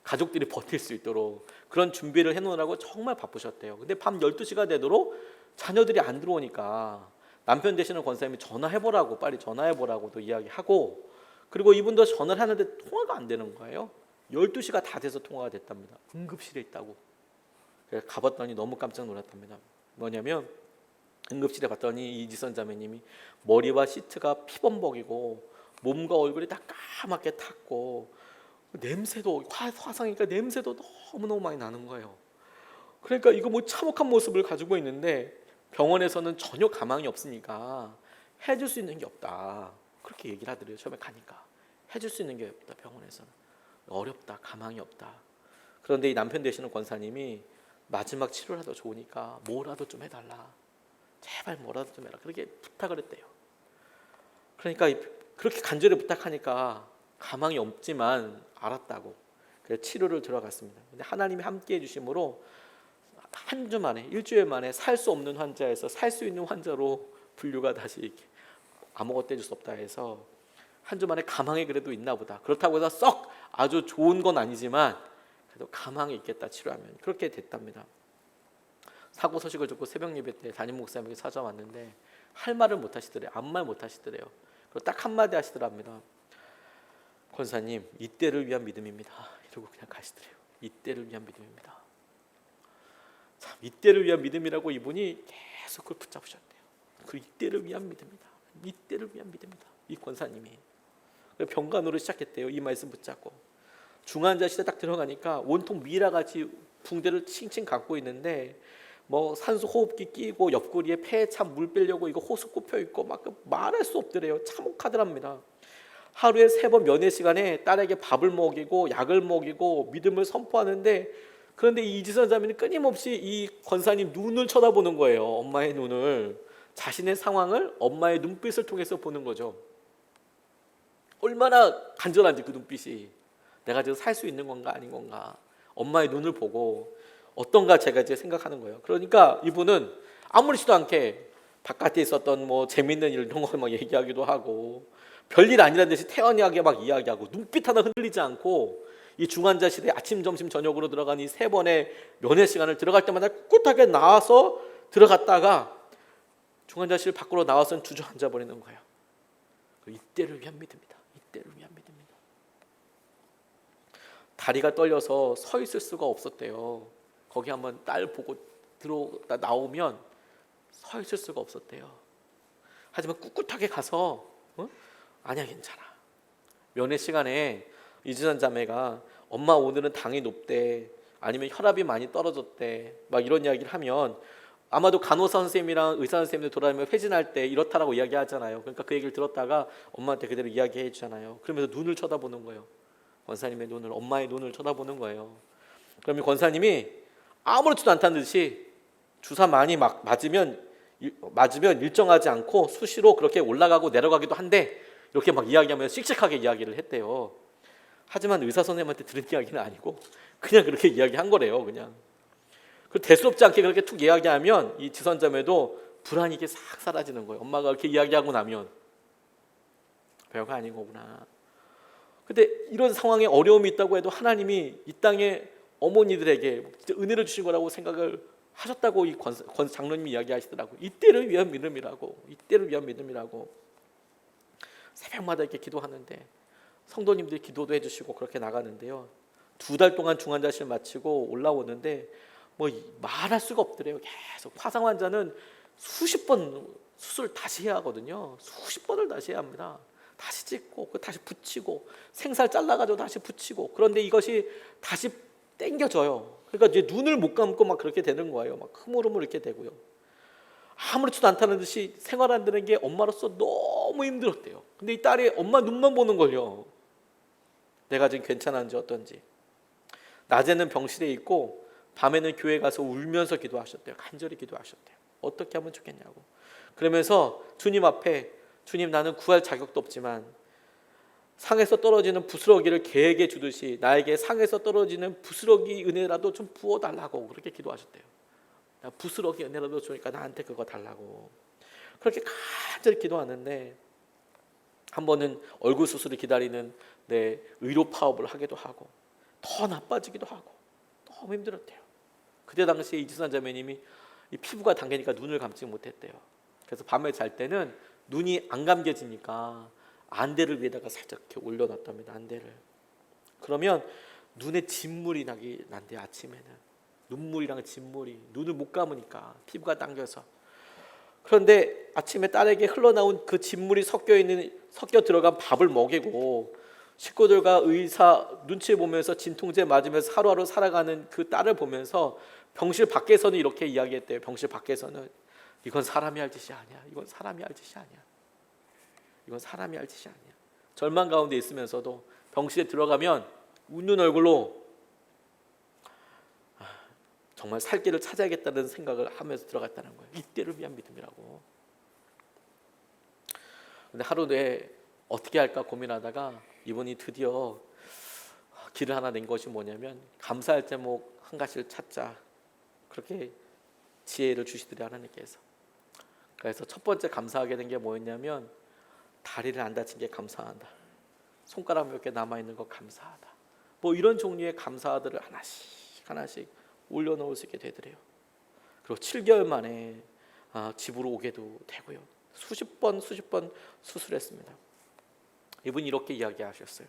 가족들이 버틸 수 있도록 그런 준비를 해놓으라고 정말 바쁘셨대요. 근데 밤 12시가 되도록 자녀들이 안 들어오니까 남편 되시는 권사님이 전화해보라고, 빨리 전화해보라고도 이야기하고, 그리고 이분도 전화를 하는데 통화가 안 되는 거예요. 12시가 다 돼서 통화가 됐답니다. 응급실에 있다고. 그래서 가봤더니 너무 깜짝 놀랐답니다. 뭐냐면 응급실에 봤더니 이지선 자매님이 머리와 시트가 피범벅이고 몸과 얼굴이 다 까맣게 탔고 냄새도, 화상이니까 냄새도 너무너무 많이 나는 거예요. 그러니까 이거 뭐 참혹한 모습을 가지고 있는데 병원에서는 전혀 가망이 없으니까 해줄 수 있는 게 없다, 그렇게 얘기를 하더래요. 처음에 가니까 해줄 수 있는 게 없다, 병원에서는 어렵다, 가망이 없다. 그런데 이 남편 되시는 권사님이 마지막 치료라도 좋으니까 뭐라도 좀 해달라, 제발 뭐라도 좀 해라, 그렇게 부탁을 했대요. 그러니까 그렇게 간절히 부탁하니까 가망이 없지만 알았다고 그래서 치료를 들어갔습니다. 근데 하나님이 함께 해주심으로 한 주 만에, 일주일 만에 살 수 없는 환자에서 살 수 있는 환자로 분류가 다시 아무것도 해줄 수 없다 해서 한 주 만에 가망이 그래도 있나 보다, 그렇다고 해서 썩 아주 좋은 건 아니지만 그래도 가망이 있겠다, 치료하면. 그렇게 됐답니다. 사고 소식을 듣고 새벽 예배 때 담임 목사님에게 찾아왔는데 할 말을 못 하시더래요. 아무 말 못 하시더래요. 그리고 딱 한마디 하시더랍니다. 권사님, 이때를 위한 믿음입니다. 이러고 그냥 가시더래요. 이때를 위한 믿음입니다. 참, 이때를 위한 믿음이라고 이분이 계속 그걸 붙잡으셨대요. 그 이때를 위한 믿음이다, 이때를 위한 믿음이다, 이 권사님이. 병간호를 시작했대요. 이 말씀 붙잡고 중환자실에 딱 들어가니까 온통 미라같이 붕대를 칭칭 감고 있는데 뭐 산소 호흡기 끼고 옆구리에 폐에 참 물 빼려고 이거 호스 꼽혀 있고 막 말할 수 없더래요. 참혹하더랍니다. 하루에 3번 면회 시간에 딸에게 밥을 먹이고 약을 먹이고 믿음을 선포하는데, 그런데 이지선 자매는 끊임없이 이 권사님 눈을 쳐다보는 거예요. 엄마의 눈을, 자신의 상황을 엄마의 눈빛을 통해서 보는 거죠. 얼마나 간절한지 그 눈빛이. 내가 지금 살 수 있는 건가 아닌 건가, 엄마의 눈을 보고 어떤가 제가 이제 생각하는 거예요. 그러니까 이분은 아무렇지도 않게 바깥에 있었던 뭐 재밌는 일 이런 거 막 얘기하기도 하고 별일 아니라는 듯이 태연하게 막 이야기하고 눈빛 하나 흔들리지 않고 이 중환자실에 아침, 점심, 저녁으로 들어간 이 3번의 면회 시간을 들어갈 때마다 꿋꿋하게 나와서 들어갔다가 중환자실 밖으로 나와서는 주저앉아 버리는 거예요. 이때를 위한 믿음이다, 이때를 위한 믿음이다. 다리가 떨려서 서 있을 수가 없었대요. 거기 한번 딸 보고 나오면 서 있을 수가 없었대요. 하지만 꿋꿋하게 가서 아니야, 괜찮아. 면회 시간에 이지선 자매가 엄마 오늘은 당이 높대, 아니면 혈압이 많이 떨어졌대, 막 이런 이야기를 하면 아마도 간호사 선생님이랑 의사 선생님들 돌아다니면 회진할 때 이렇다라고 이야기하잖아요. 그러니까 그 얘기를 들었다가 엄마한테 그대로 이야기해 주잖아요. 그러면서 눈을 쳐다보는 거예요. 권사님의 눈을, 엄마의 눈을 쳐다보는 거예요. 그러면 권사님이 아무렇지도 않다는 듯이 주사 많이 맞으면 일정하지 않고 수시로 그렇게 올라가고 내려가기도 한데 이렇게 막 이야기하면서 씩씩하게 이야기를 했대요. 하지만 의사 선생님한테 들은 이야기는 아니고 그냥 그렇게 이야기한 거래요. 그냥. 그 대수롭지 않게 그렇게 툭 이야기하면 이 지선자매도 불안이 이게 싹 사라지는 거예요. 엄마가 그렇게 이야기하고 나면 별거 아닌 거구나. 근데 이런 상황에 어려움이 있다고 해도 하나님이 이 땅의 어머니들에게 은혜를 주신 거라고 생각을 하셨다고 이 권 장로님이 이야기하시더라고요. 이때를 위한 믿음이라고. 이때를 위한 믿음이라고. 새벽마다 이렇게 기도하는데 성도님들이 기도도 해주시고 그렇게 나가는데요. 2달 동안 중환자실 마치고 올라오는데 뭐 말할 수가 없더래요. 계속 화상 환자는 수십 번 수술 다시 해야 하거든요. 수십 번을 다시 해야 합니다. 다시 찍고 다시 붙이고 생살 잘라가지고 다시 붙이고 그런데 이것이 다시 땡겨져요. 그러니까 이제 눈을 못 감고 막 그렇게 되는 거예요. 막 흐물흐물 이렇게 되고요. 아무렇지도 않다는 듯이 생활한다는 게 엄마로서 너무 힘들었대요. 근데 이 딸이 엄마 눈만 보는 걸요. 내가 지금 괜찮은지 어떤지. 낮에는 병실에 있고 밤에는 교회 가서 울면서 기도하셨대요. 간절히 기도하셨대요. 어떻게 하면 좋겠냐고. 그러면서 주님 앞에 주님 나는 구할 자격도 없지만 상에서 떨어지는 부스러기를 개에게 주듯이 나에게 상에서 떨어지는 부스러기 은혜라도 좀 부어달라고 그렇게 기도하셨대요. 부스러기 은혜라도 주니까 나한테 그거 달라고. 그렇게 간절히 기도하는데 한 번은 얼굴 수술을 기다리는 의료 파업을 하기도 하고 더 나빠지기도 하고 너무 힘들었대요. 그때 당시에 이지선 자매님이 이 피부가 당기니까 눈을 감지 못했대요. 그래서 밤에 잘 때는 눈이 안 감겨지니까 안대를 위에다가 살짝 이렇게 올려놨답니다. 안대를. 그러면 눈에 진물이 난대요. 아침에는 눈물이랑 진물이 눈을 못 감으니까 피부가 당겨서. 그런데 아침에 딸에게 흘러나온 그 진물이 섞여 들어간 밥을 먹이고 식구들과 의사 눈치 보면서 진통제 맞으면서 하루하루 살아가는 그 딸을 보면서 병실 밖에서는 이렇게 이야기했대요. 병실 밖에서는 이건 사람이 할 짓이 아니야. 이건 사람이 할 짓이 아니야. 이건 사람이 할 짓이 아니야. 절망 가운데 있으면서도 병실에 들어가면 웃는 얼굴로 정말 살 길을 찾아야겠다는 생각을 하면서 들어갔다는 거예요. 이때를 위한 믿음이라고. 근데 하루에 어떻게 할까 고민하다가 이분이 드디어 길을 하나 낸 것이 뭐냐면 감사할 제목 한 가지를 찾자. 그렇게 지혜를 주시더래 하나님께서. 그래서 첫 번째 감사하게 된 게 뭐였냐면 다리를 안 다친 게 감사하다. 손가락 몇 개 남아있는 거 감사하다. 뭐 이런 종류의 감사들을 하나씩 올려놓을 수 있게 되더래요. 그리고 7개월 만에 집으로 오게도 되고요. 수십 번 수술했습니다. 이분이 이렇게 이야기하셨어요.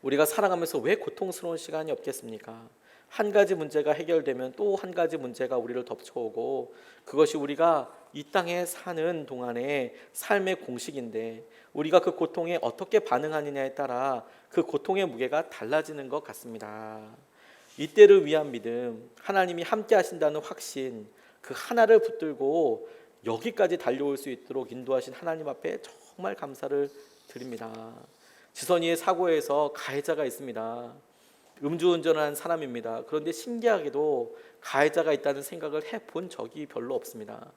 우리가 살아가면서 왜 고통스러운 시간이 없겠습니까? 한 가지 문제가 해결되면 또 한 가지 문제가 우리를 덮쳐오고 그것이 우리가 이 땅에 사는 동안의 삶의 공식인데 우리가 그 고통에 어떻게 반응하느냐에 따라 그 고통의 무게가 달라지는 것 같습니다. 이때를 위한 믿음, 하나님이 함께 하신다는 확신, 그 하나를 붙들고 여기까지 달려올 수 있도록 인도하신 하나님 앞에 정말 감사를 드립니다. 지선이의 사고에서 가해자가 있습니다. 음주운전한 사람입니다. 그런데 신기하게도 가해자가 있다는 생각을 해본 적이 별로 없습니다.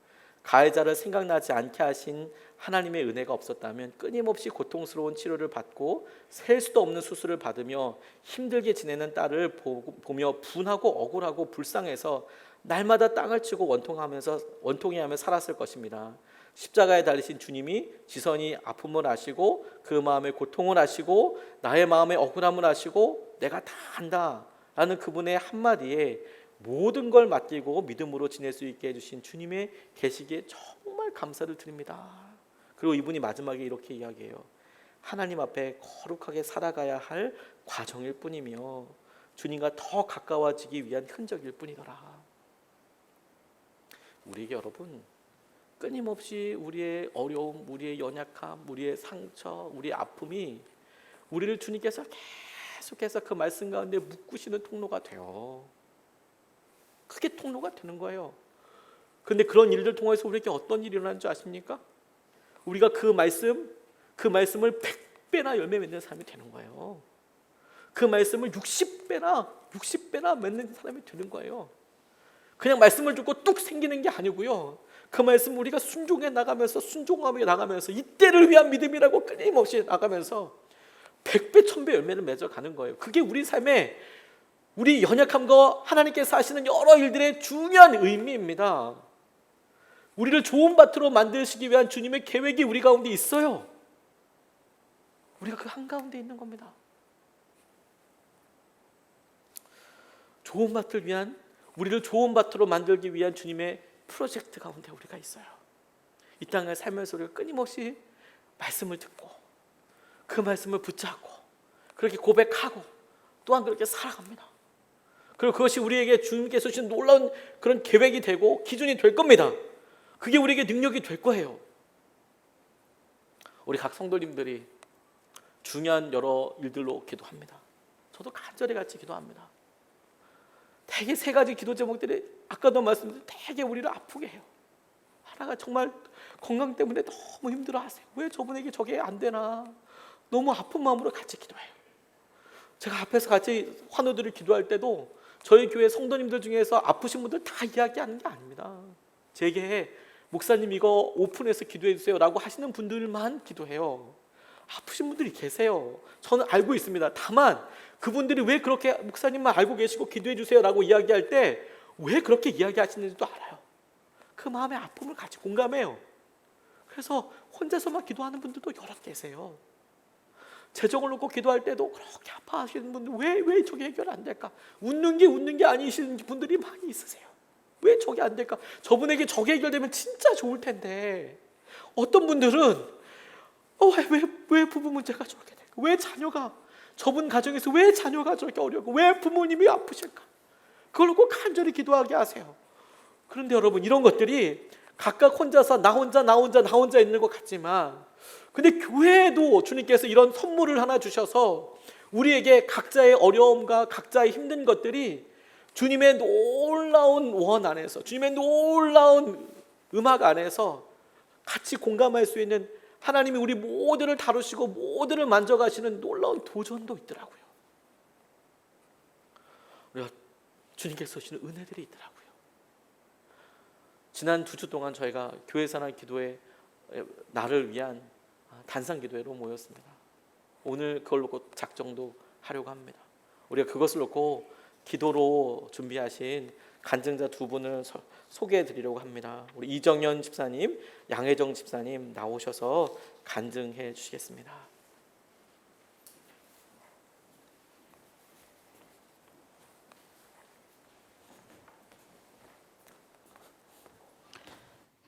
가해자를 생각나지 않게 하신 하나님의 은혜가 없었다면 끊임없이 고통스러운 치료를 받고 셀 수도 없는 수술을 받으며 힘들게 지내는 딸을 보며 분하고 억울하고 불쌍해서 날마다 땅을 치고 원통해하며 살았을 것입니다. 십자가에 달리신 주님이 지선이 아픔을 아시고 그 마음의 고통을 아시고 나의 마음의 억울함을 아시고 내가 다 한다 라는 그분의 한마디에 모든 걸 맡기고 믿음으로 지낼 수 있게 해주신 주님의 계시기에 정말 감사를 드립니다. 그리고 이분이 마지막에 이렇게 이야기해요. 하나님 앞에 거룩하게 살아가야 할 과정일 뿐이며 주님과 더 가까워지기 위한 흔적일 뿐이더라. 우리에게 여러분 끊임없이 우리의 어려움, 우리의 연약함, 우리의 상처, 우리의 아픔이 우리를 주님께서 계속해서 그 말씀 가운데 묶으시는 통로가 돼요. 그게 통로가 되는 거예요. 그런데 그런 일들 통해서 우리에게 어떤 일이 일어나는 줄 아십니까? 우리가 그 말씀을 100배나 열매 맺는 사람이 되는 거예요. 그 말씀을 60배나 맺는 사람이 되는 거예요. 그냥 말씀을 듣고 뚝 생기는 게 아니고요. 그 말씀 우리가 순종해 나가면서 순종하며 나가면서 이때를 위한 믿음이라고 끊임없이 나가면서 100배 1000배 열매를 맺어가는 거예요. 그게 우리 삶에 우리 연약함과 하나님께서 하시는 여러 일들의 중요한 의미입니다. 우리를 좋은 밭으로 만드시기 위한 주님의 계획이 우리 가운데 있어요. 우리가 그 한가운데 있는 겁니다. 좋은 밭을 위한, 우리를 좋은 밭으로 만들기 위한 주님의 프로젝트 가운데 우리가 있어요. 이 땅에 살면서 우리가 끊임없이 말씀을 듣고 그 말씀을 붙잡고 그렇게 고백하고 또한 그렇게 살아갑니다. 그리고 그것이 우리에게 주님께서 주신 놀라운 그런 계획이 되고 기준이 될 겁니다. 그게 우리에게 능력이 될 거예요. 우리 각 성도님들이 중요한 여러 일들로 기도합니다. 저도 간절히 같이 기도합니다. 되게 세 가지 기도 제목들이 아까도 말씀드린 되게 우리를 아프게 해요. 하나가 정말 건강 때문에 너무 힘들어하세요. 왜 저분에게 저게 안 되나, 너무 아픈 마음으로 같이 기도해요. 제가 앞에서 같이 환우들을 기도할 때도 저희 교회 성도님들 중에서 아프신 분들 다 이야기하는 게 아닙니다. 제게 목사님 이거 오픈해서 기도해 주세요 라고 하시는 분들만 기도해요. 아프신 분들이 계세요. 저는 알고 있습니다. 다만 그분들이 왜 그렇게 목사님만 알고 계시고 기도해 주세요 라고 이야기할 때 왜 그렇게 이야기하시는지도 알아요. 그 마음의 아픔을 같이 공감해요. 그래서 혼자서만 기도하는 분들도 여러 계세요. 재정을 놓고 기도할 때도 그렇게 아파하시는 분들 왜 저게 해결 안 될까? 웃는 게 아니시는 분들이 많이 있으세요. 왜 저게 안 될까? 저분에게 저게 해결되면 진짜 좋을 텐데. 어떤 분들은 왜 부부 문제가 저렇게 될까? 왜 자녀가, 저분 가정에서 왜 자녀가 저렇게 어려워? 왜 부모님이 아프실까? 그걸 꼭 간절히 기도하게 하세요. 그런데 여러분, 이런 것들이 각각 혼자서 나 혼자 있는 것 같지만, 근데 교회에도 주님께서 이런 선물을 하나 주셔서 우리에게 각자의 어려움과 각자의 힘든 것들이 주님의 놀라운 원 안에서, 주님의 놀라운 음악 안에서 같이 공감할 수 있는, 하나님이 우리 모두를 다루시고 모두를 만져가시는 놀라운 도전도 있더라고요. 우리가 주님께서 주시는 은혜들이 있더라고요. 지난 2주 동안 저희가 교회 산하 기도회 나를 위한 단상 기도회로 모였습니다. 오늘 그걸 놓고 작정도 하려고 합니다. 우리가 그것을 놓고 기도로 준비하신 간증자 2분을 소개해 드리려고 합니다. 우리 이정현 집사님, 양혜정 집사님 나오셔서 간증해 주시겠습니다.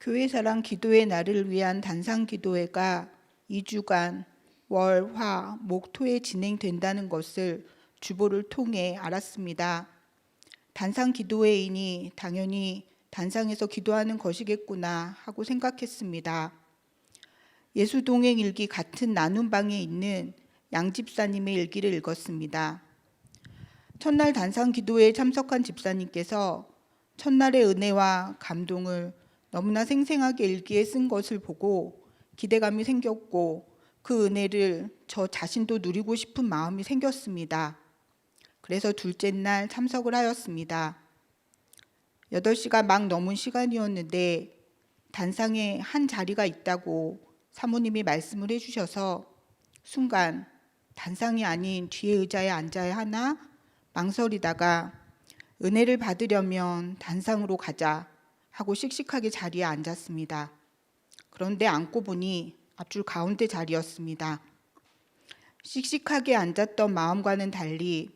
교회사랑 기도의 날을 위한 단상 기도회가 2주간 월, 화, 목, 토에 진행된다는 것을 주보를 통해 알았습니다. 단상 기도회이니 당연히 단상에서 기도하는 것이겠구나 하고 생각했습니다. 예수동행 일기 같은 나눔방에 있는 양 집사님의 일기를 읽었습니다. 첫날 단상 기도회에 참석한 집사님께서 첫날의 은혜와 감동을 너무나 생생하게 일기에 쓴 것을 보고 기대감이 생겼고 그 은혜를 저 자신도 누리고 싶은 마음이 생겼습니다. 그래서 둘째 날 참석을 하였습니다. 8시가 막 넘은 시간이었는데 단상에 한 자리가 있다고 사모님이 말씀을 해주셔서 순간 단상이 아닌 뒤에 의자에 앉아야 하나 망설이다가 은혜를 받으려면 단상으로 가자 하고 씩씩하게 자리에 앉았습니다. 그런데 앉고 보니 앞줄 가운데 자리였습니다. 씩씩하게 앉았던 마음과는 달리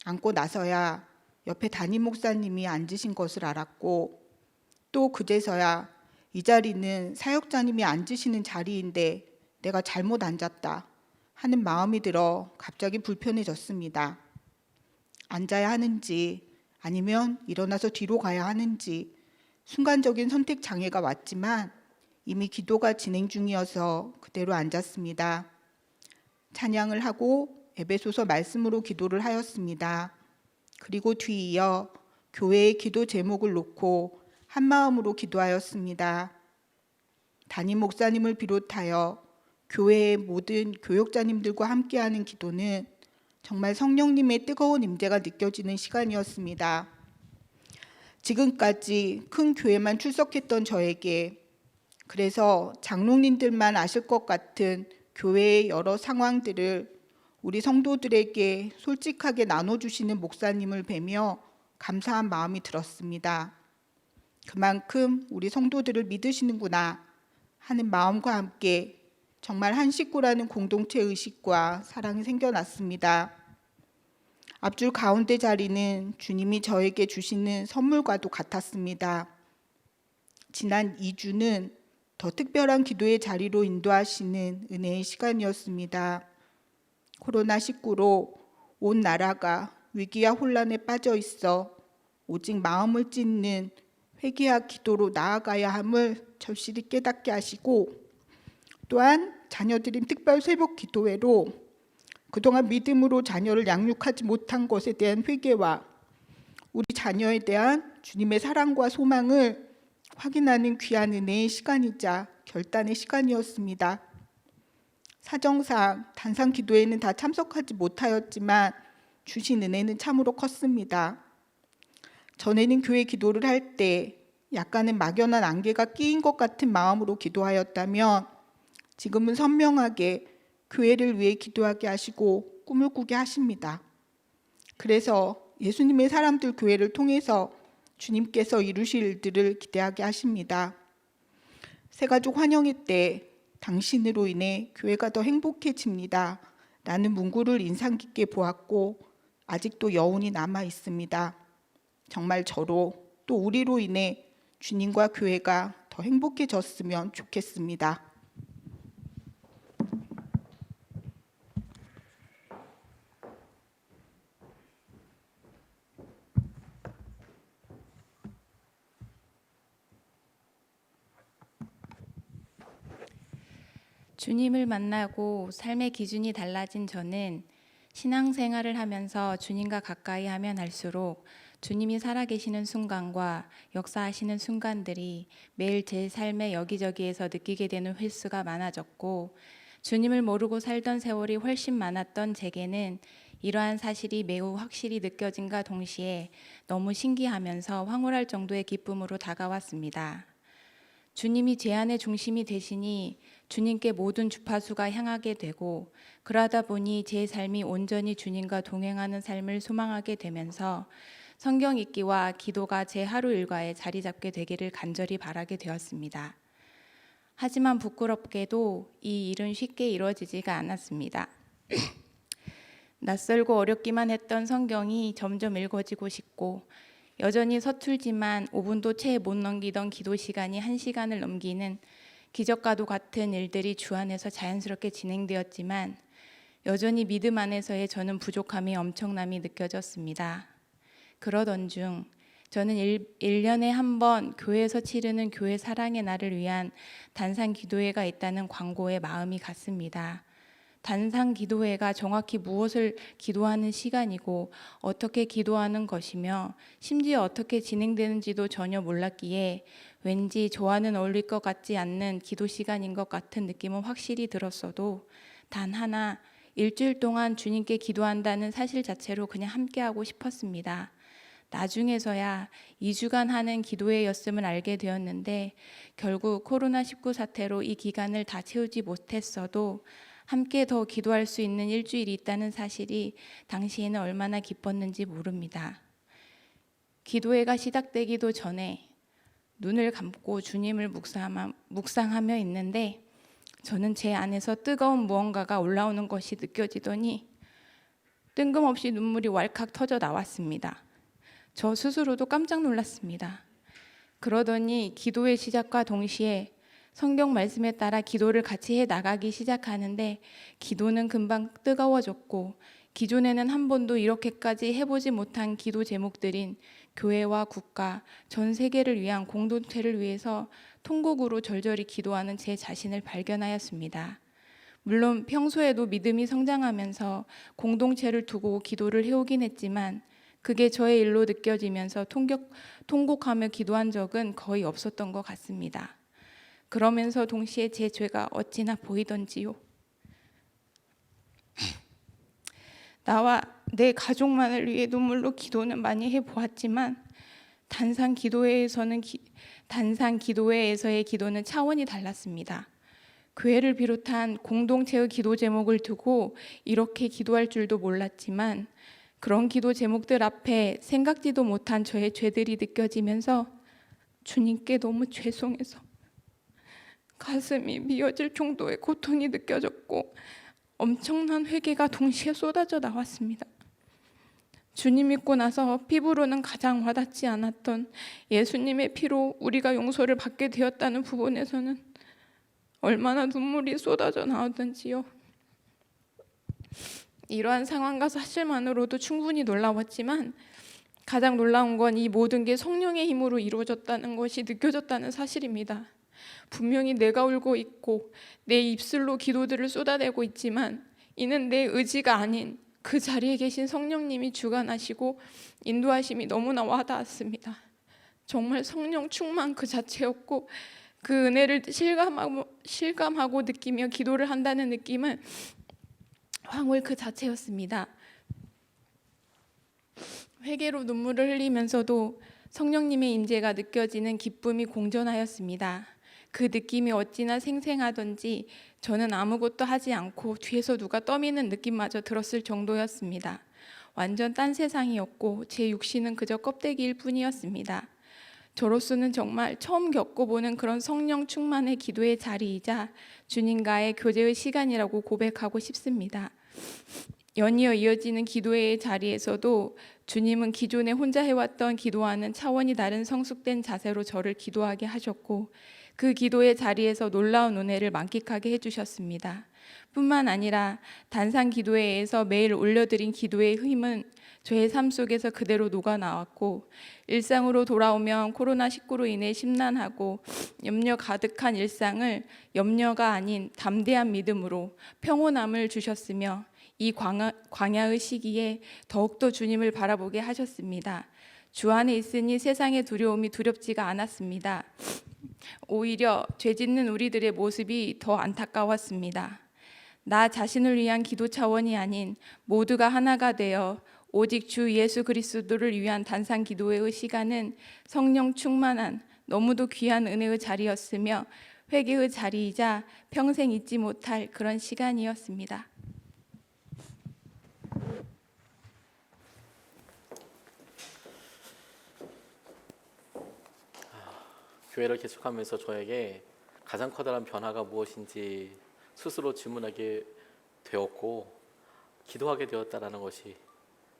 앉고 나서야 옆에 담임 목사님이 앉으신 것을 알았고 또 그제서야 이 자리는 사역자님이 앉으시는 자리인데 내가 잘못 앉았다 하는 마음이 들어 갑자기 불편해졌습니다. 앉아야 하는지 아니면 일어나서 뒤로 가야 하는지 순간적인 선택 장애가 왔지만 이미 기도가 진행 중이어서 그대로 앉았습니다. 찬양을 하고 에베소서 말씀으로 기도를 하였습니다. 그리고 뒤이어 교회의 기도 제목을 놓고 한 마음으로 기도하였습니다. 담임 목사님을 비롯하여 교회의 모든 교역자님들과 함께하는 기도는 정말 성령님의 뜨거운 임재가 느껴지는 시간이었습니다. 지금까지 큰 교회만 출석했던 저에게, 그래서 장로님들만 아실 것 같은 교회의 여러 상황들을 우리 성도들에게 솔직하게 나눠주시는 목사님을 뵈며 감사한 마음이 들었습니다. 그만큼 우리 성도들을 믿으시는구나 하는 마음과 함께 정말 한 식구라는 공동체 의식과 사랑이 생겨났습니다. 앞줄 가운데 자리는 주님이 저에게 주시는 선물과도 같았습니다. 지난 2주는 더 특별한 기도의 자리로 인도하시는 은혜의 시간이었습니다. 코로나19로 온 나라가 위기와 혼란에 빠져 있어 오직 마음을 찢는 회개와 기도로 나아가야 함을 절실히 깨닫게 하시고, 또한 자녀들인 특별 새벽 기도회로 그동안 믿음으로 자녀를 양육하지 못한 것에 대한 회개와 우리 자녀에 대한 주님의 사랑과 소망을 확인하는 귀한 은혜의 시간이자 결단의 시간이었습니다. 사정상 단상 기도회는 다 참석하지 못하였지만 주신 은혜는 참으로 컸습니다. 전에는 교회 기도를 할 때 약간은 막연한 안개가 끼인 것 같은 마음으로 기도하였다면, 지금은 선명하게 교회를 위해 기도하게 하시고 꿈을 꾸게 하십니다. 그래서 예수님의 사람들 교회를 통해서 주님께서 이루실 일들을 기대하게 하십니다. 새가족 환영회 때 당신으로 인해 교회가 더 행복해집니다 라는 문구를 인상 깊게 보았고 아직도 여운이 남아 있습니다. 정말 저로 또 우리로 인해 주님과 교회가 더 행복해졌으면 좋겠습니다. 주님을 만나고 삶의 기준이 달라진 저는 신앙생활을 하면서 주님과 가까이 하면 할수록 주님이 살아계시는 순간과 역사하시는 순간들이 매일 제 삶의 여기저기에서 느끼게 되는 횟수가 많아졌고, 주님을 모르고 살던 세월이 훨씬 많았던 제게는 이러한 사실이 매우 확실히 느껴진과 동시에 너무 신기하면서 황홀할 정도의 기쁨으로 다가왔습니다. 주님이 제 안의 중심이 되시니 주님께 모든 주파수가 향하게 되고, 그러다 보니 제 삶이 온전히 주님과 동행하는 삶을 소망하게 되면서 성경 읽기와 기도가 제 하루 일과에 자리 잡게 되기를 간절히 바라게 되었습니다. 하지만 부끄럽게도 이 일은 쉽게 이루어지지가 않았습니다. 낯설고 어렵기만 했던 성경이 점점 읽어지고 싶고, 여전히 서툴지만 5분도 채 못 넘기던 기도 시간이 1시간을 넘기는 기적과도 같은 일들이 주 안에서 자연스럽게 진행되었지만, 여전히 믿음 안에서의 저는 부족함이 엄청남이 느껴졌습니다. 그러던 중 저는 1년에 한 번 교회에서 치르는 교회 사랑의 날을 위한 단상 기도회가 있다는 광고에 마음이 갔습니다. 단상 기도회가 정확히 무엇을 기도하는 시간이고 어떻게 기도하는 것이며 심지어 어떻게 진행되는지도 전혀 몰랐기에 왠지 저와는 어울릴 것 같지 않는 기도 시간인 것 같은 느낌은 확실히 들었어도, 단 하나 일주일 동안 주님께 기도한다는 사실 자체로 그냥 함께하고 싶었습니다. 나중에서야 2주간 하는 기도회였음을 알게 되었는데, 결국 코로나19 사태로 이 기간을 다 채우지 못했어도 함께 더 기도할 수 있는 일주일이 있다는 사실이 당시에는 얼마나 기뻤는지 모릅니다. 기도회가 시작되기도 전에 눈을 감고 주님을 묵상하며 있는데, 저는 제 안에서 뜨거운 무언가가 올라오는 것이 느껴지더니 뜬금없이 눈물이 왈칵 터져 나왔습니다. 저 스스로도 깜짝 놀랐습니다. 그러더니 기도의 시작과 동시에 성경 말씀에 따라 기도를 같이 해 나가기 시작하는데, 기도는 금방 뜨거워졌고, 기존에는 한 번도 이렇게까지 해보지 못한 기도 제목들인 교회와 국가, 전 세계를 위한 공동체를 위해서 통곡으로 절절히 기도하는 제 자신을 발견하였습니다. 물론 평소에도 믿음이 성장하면서 공동체를 두고 기도를 해오긴 했지만, 그게 저의 일로 느껴지면서 통곡하며 기도한 적은 거의 없었던 것 같습니다. 그러면서 동시에 제 죄가 어찌나 보이던지요. 나와 내 가족만을 위해 눈물로 기도는 많이 해보았지만 단상 기도회에서의 기도는 차원이 달랐습니다. 교회를 비롯한 공동체의 기도 제목을 두고 이렇게 기도할 줄도 몰랐지만 그런 기도 제목들 앞에 생각지도 못한 저의 죄들이 느껴지면서 주님께 너무 죄송해서 가슴이 미어질 정도의 고통이 느껴졌고 엄청난 회개가 동시에 쏟아져 나왔습니다. 주님 믿고 나서 피부로는 가장 와닿지 않았던 예수님의 피로 우리가 용서를 받게 되었다는 부분에서는 얼마나 눈물이 쏟아져 나오던지요. 이러한 상황과 사실만으로도 충분히 놀라웠지만 가장 놀라운 건 이 모든 게 성령의 힘으로 이루어졌다는 것이 느껴졌다는 사실입니다. 분명히 내가 울고 있고 내 입술로 기도들을 쏟아내고 있지만 이는 내 의지가 아닌 그 자리에 계신 성령님이 주관하시고 인도하심이 너무나 와닿았습니다. 정말 성령 충만 그 자체였고 그 은혜를 실감하고 느끼며 기도를 한다는 느낌은 황홀 그 자체였습니다. 회개로 눈물을 흘리면서도 성령님의 임재가 느껴지는 기쁨이 공존하였습니다. 그 느낌이 어찌나 생생하던지 저는 아무것도 하지 않고 뒤에서 누가 떠미는 느낌마저 들었을 정도였습니다. 완전 딴 세상이었고 제 육신은 그저 껍데기일 뿐이었습니다. 저로서는 정말 처음 겪어보는 그런 성령 충만의 기도의 자리이자 주님과의 교제의 시간이라고 고백하고 싶습니다. 연이어 이어지는 기도의 자리에서도 주님은 기존에 혼자 해왔던 기도와는 차원이 다른 성숙된 자세로 저를 기도하게 하셨고 그 기도의 자리에서 놀라운 은혜를 만끽하게 해주셨습니다. 뿐만 아니라 단상 기도회에서 매일 올려드린 기도의 힘은 저의 삶 속에서 그대로 녹아나왔고 일상으로 돌아오면 코로나19로 인해 심란하고 염려 가득한 일상을 염려가 아닌 담대한 믿음으로 평온함을 주셨으며 이 광야의 시기에 더욱더 주님을 바라보게 하셨습니다. 주 안에 있으니 세상의 두려움이 두렵지가 않았습니다. 오히려 죄짓는 우리들의 모습이 더 안타까웠습니다. 나 자신을 위한 기도 차원이 아닌 모두가 하나가 되어 오직 주 예수 그리스도를 위한 단상 기도회의 시간은 성령 충만한 너무도 귀한 은혜의 자리였으며 회개의 자리이자 평생 잊지 못할 그런 시간이었습니다. 교회를 개척하면서 저에게 가장 커다란 변화가 무엇인지 스스로 질문하게 되었고 기도하게 되었다는 것이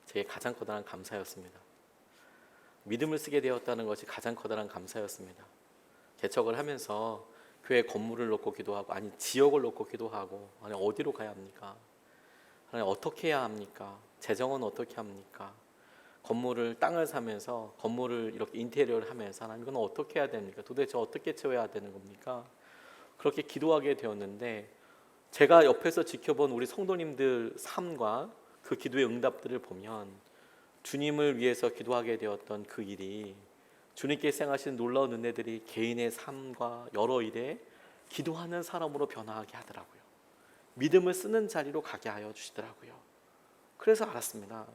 제 가장 커다란 감사였습니다. 믿음을 쓰게 되었다는 것이 가장 커다란 감사였습니다. 개척을 하면서 교회 건물을 놓고 기도하고 아니 지역을 놓고 기도하고 아니 어디로 가야 합니까? 아니 어떻게 해야 합니까? 재정은 어떻게 합니까? 건물을 땅을 사면서 건물을 이렇게 인테리어를 하면서 하나님 이건 어떻게 해야 됩니까? 도대체 어떻게 채워야 되는 겁니까? 그렇게 기도하게 되었는데 제가 옆에서 지켜본 우리 성도님들 삶과 그 기도의 응답들을 보면 주님을 위해서 기도하게 되었던 그 일이 주님께서 행하신 놀라운 은혜들이 개인의 삶과 여러 일에 기도하는 사람으로 변화하게 하더라고요. 믿음을 쓰는 자리로 가게 하여 주시더라고요. 그래서 알았습니다.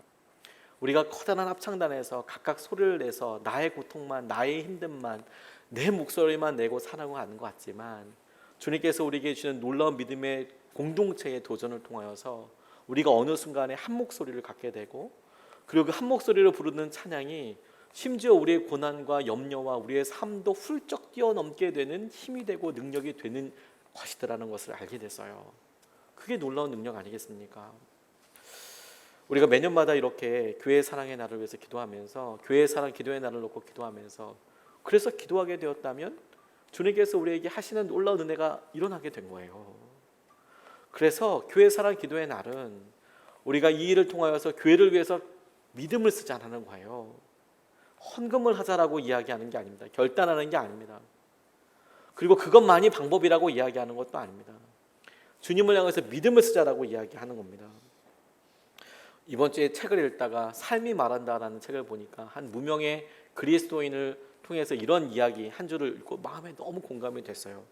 우리가 커다란 합창단에서 각각 소리를 내서 나의 고통만, 나의 힘듦만, 내 목소리만 내고 살아가는 것 같지만 주님께서 우리에게 주시는 놀라운 믿음의 공동체의 도전을 통하여서 우리가 어느 순간에 한 목소리를 갖게 되고 그리고 그 한 목소리로 부르는 찬양이 심지어 우리의 고난과 염려와 우리의 삶도 훌쩍 뛰어넘게 되는 힘이 되고 능력이 되는 것이더라는 것을 알게 됐어요. 그게 놀라운 능력 아니겠습니까? 우리가 매년마다 이렇게 교회 사랑의 날을 위해서 기도하면서 교회 사랑 기도의 날을 놓고 기도하면서 그래서 기도하게 되었다면 주님께서 우리에게 하시는 놀라운 은혜가 일어나게 된 거예요. 그래서 교회 사랑 기도의 날은 우리가 이 일을 통하여서 교회를 위해서 믿음을 쓰자는 거예요. 헌금을 하자라고 이야기하는 게 아닙니다. 결단하는 게 아닙니다. 그리고 그것만이 방법이라고 이야기하는 것도 아닙니다. 주님을 향해서 믿음을 쓰자라고 이야기하는 겁니다. 이번 주에 책을 읽다가 삶이 말한다라는 책을 보니까 한 무명의 그리스도인을 통해서 이런 이야기 한 줄을 읽고 마음에 너무 공감이 됐어요.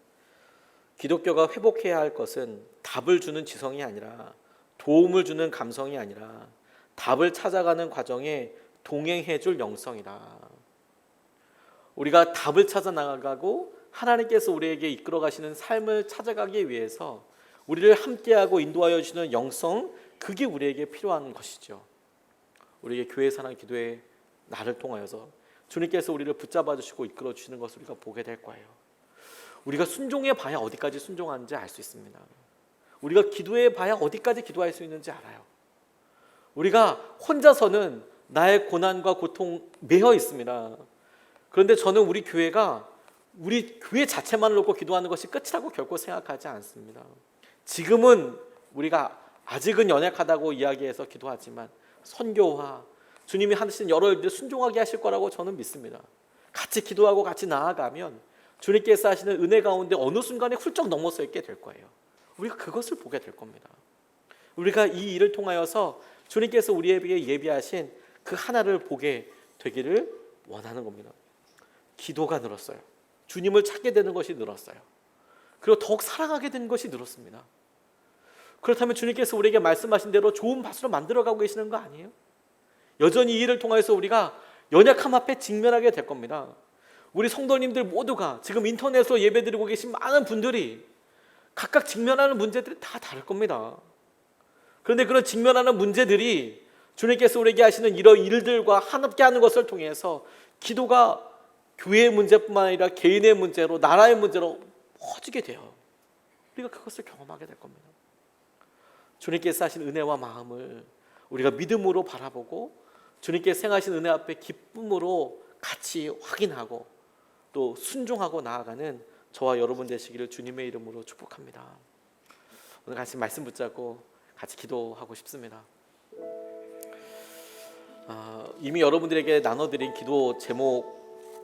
기독교가 회복해야 할 것은 답을 주는 지성이 아니라, 도움을 주는 감성이 아니라 답을 찾아가는 과정에 동행해 줄 영성이다. 우리가 답을 찾아 나가고 하나님께서 우리에게 이끌어 가시는 삶을 찾아가기 위해서 우리를 함께하고 인도하여 주시는 영성, 그게 우리에게 필요한 것이죠. 우리에게 교회 사랑 기도의 날을 통하여서 주님께서 우리를 붙잡아 주시고 이끌어 주시는 것을 우리가 보게 될 거예요. 우리가 순종해 봐야 어디까지 순종하는지 알 수 있습니다. 우리가 기도해 봐야 어디까지 기도할 수 있는지 알아요. 우리가 혼자서는 나의 고난과 고통 매여 있습니다. 그런데 저는 우리 교회가 우리 교회 자체만을 놓고 기도하는 것이 끝이라고 결코 생각하지 않습니다. 지금은 우리가 아직은 연약하다고 이야기해서 기도하지만 선교와 주님이 하시는 여러 일들 순종하게 하실 거라고 저는 믿습니다. 같이 기도하고 같이 나아가면 주님께서 하시는 은혜 가운데 어느 순간에 훌쩍 넘어서 있게 될 거예요. 우리가 그것을 보게 될 겁니다. 우리가 이 일을 통하여서 주님께서 우리에게 예비하신 그 하나를 보게 되기를 원하는 겁니다. 기도가 늘었어요. 주님을 찾게 되는 것이 늘었어요. 그리고 더욱 사랑하게 되는 것이 늘었습니다. 그렇다면 주님께서 우리에게 말씀하신 대로 좋은 밭으로 만들어가고 계시는 거 아니에요? 여전히 이 일을 통해서 우리가 연약함 앞에 직면하게 될 겁니다. 우리 성도님들 모두가 지금 인터넷으로 예배드리고 계신 많은 분들이 각각 직면하는 문제들이 다 다를 겁니다. 그런데 그런 직면하는 문제들이 주님께서 우리에게 하시는 이런 일들과 함께 하는 것을 통해서 기도가 교회의 문제뿐만 아니라 개인의 문제로, 나라의 문제로 퍼지게 돼요. 우리가 그것을 경험하게 될 겁니다. 주님께서 하신 은혜와 마음을 우리가 믿음으로 바라보고 주님께서 행하신 은혜 앞에 기쁨으로 같이 확인하고 또 순종하고 나아가는 저와 여러분 되시기를 주님의 이름으로 축복합니다. 오늘 같이 말씀 붙잡고 같이 기도하고 싶습니다. 이미 여러분들에게 나눠드린 기도 제목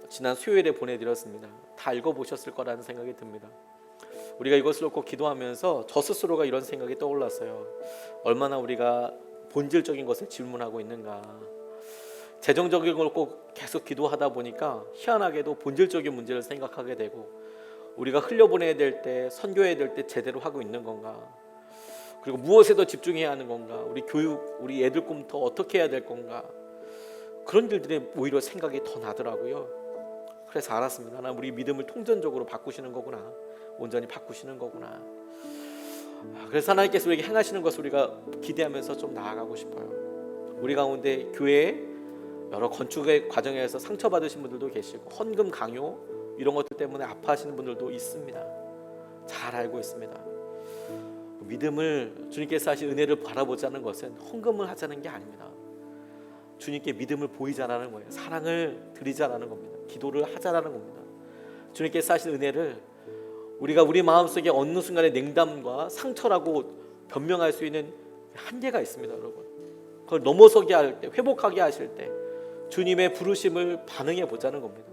지난 수요일에 보내드렸습니다. 다 읽어보셨을 거라는 생각이 듭니다. 우리가 이것을 놓고 기도하면서 저 스스로가 이런 생각이 떠올랐어요. 얼마나 우리가 본질적인 것을 질문하고 있는가. 재정적인 걸 꼭 계속 기도하다 보니까 희한하게도 본질적인 문제를 생각하게 되고, 우리가 흘려보내야 될 때, 선교해야 될 때 제대로 하고 있는 건가, 그리고 무엇에 더 집중해야 하는 건가, 우리 교육, 우리 애들 꿈부터 어떻게 해야 될 건가, 그런 일들이 오히려 생각이 더 나더라고요. 그래서 알았습니다. 하나님 우리 믿음을 통전적으로 바꾸시는 거구나, 온전히 바꾸시는 거구나. 그래서 하나님께서 우리에게 행하시는 것을 우리가 기대하면서 좀 나아가고 싶어요. 우리 가운데 교회에 여러 건축의 과정에서 상처받으신 분들도 계시고, 헌금 강요 이런 것들 때문에 아파하시는 분들도 있습니다. 잘 알고 있습니다. 믿음을, 주님께서 하신 은혜를 바라보자는 것은 헌금을 하자는 게 아닙니다. 주님께 믿음을 보이자라는 거예요. 사랑을 드리자라는 겁니다. 기도를 하자라는 겁니다. 주님께서 하신 은혜를 우리가 우리 마음속에 어느 순간에 냉담과 상처라고 변명할 수 있는 한계가 있습니다, 여러분. 그걸 넘어서게 할 때, 회복하게 하실 때 주님의 부르심을 반응해 보자는 겁니다.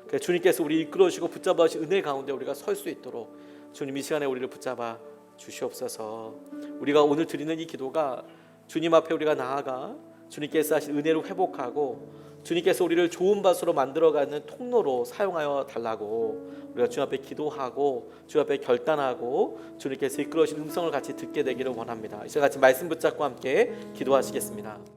그래서 주님께서 우리 이끌어주시고 붙잡아 주신 은혜 가운데 우리가 설 수 있도록 주님 이 시간에 우리를 붙잡아 주시옵소서. 우리가 오늘 드리는 이 기도가 주님 앞에 우리가 나아가 주님께서 하신 은혜를 회복하고 주님께서 우리를 좋은 밭으로 만들어가는 통로로 사용하여 달라고 우리가 주님 앞에 기도하고 주님 앞에 결단하고 주님께서 이끌어주신 음성을 같이 듣게 되기를 원합니다. 이제 같이 말씀 붙잡고 함께 기도하시겠습니다.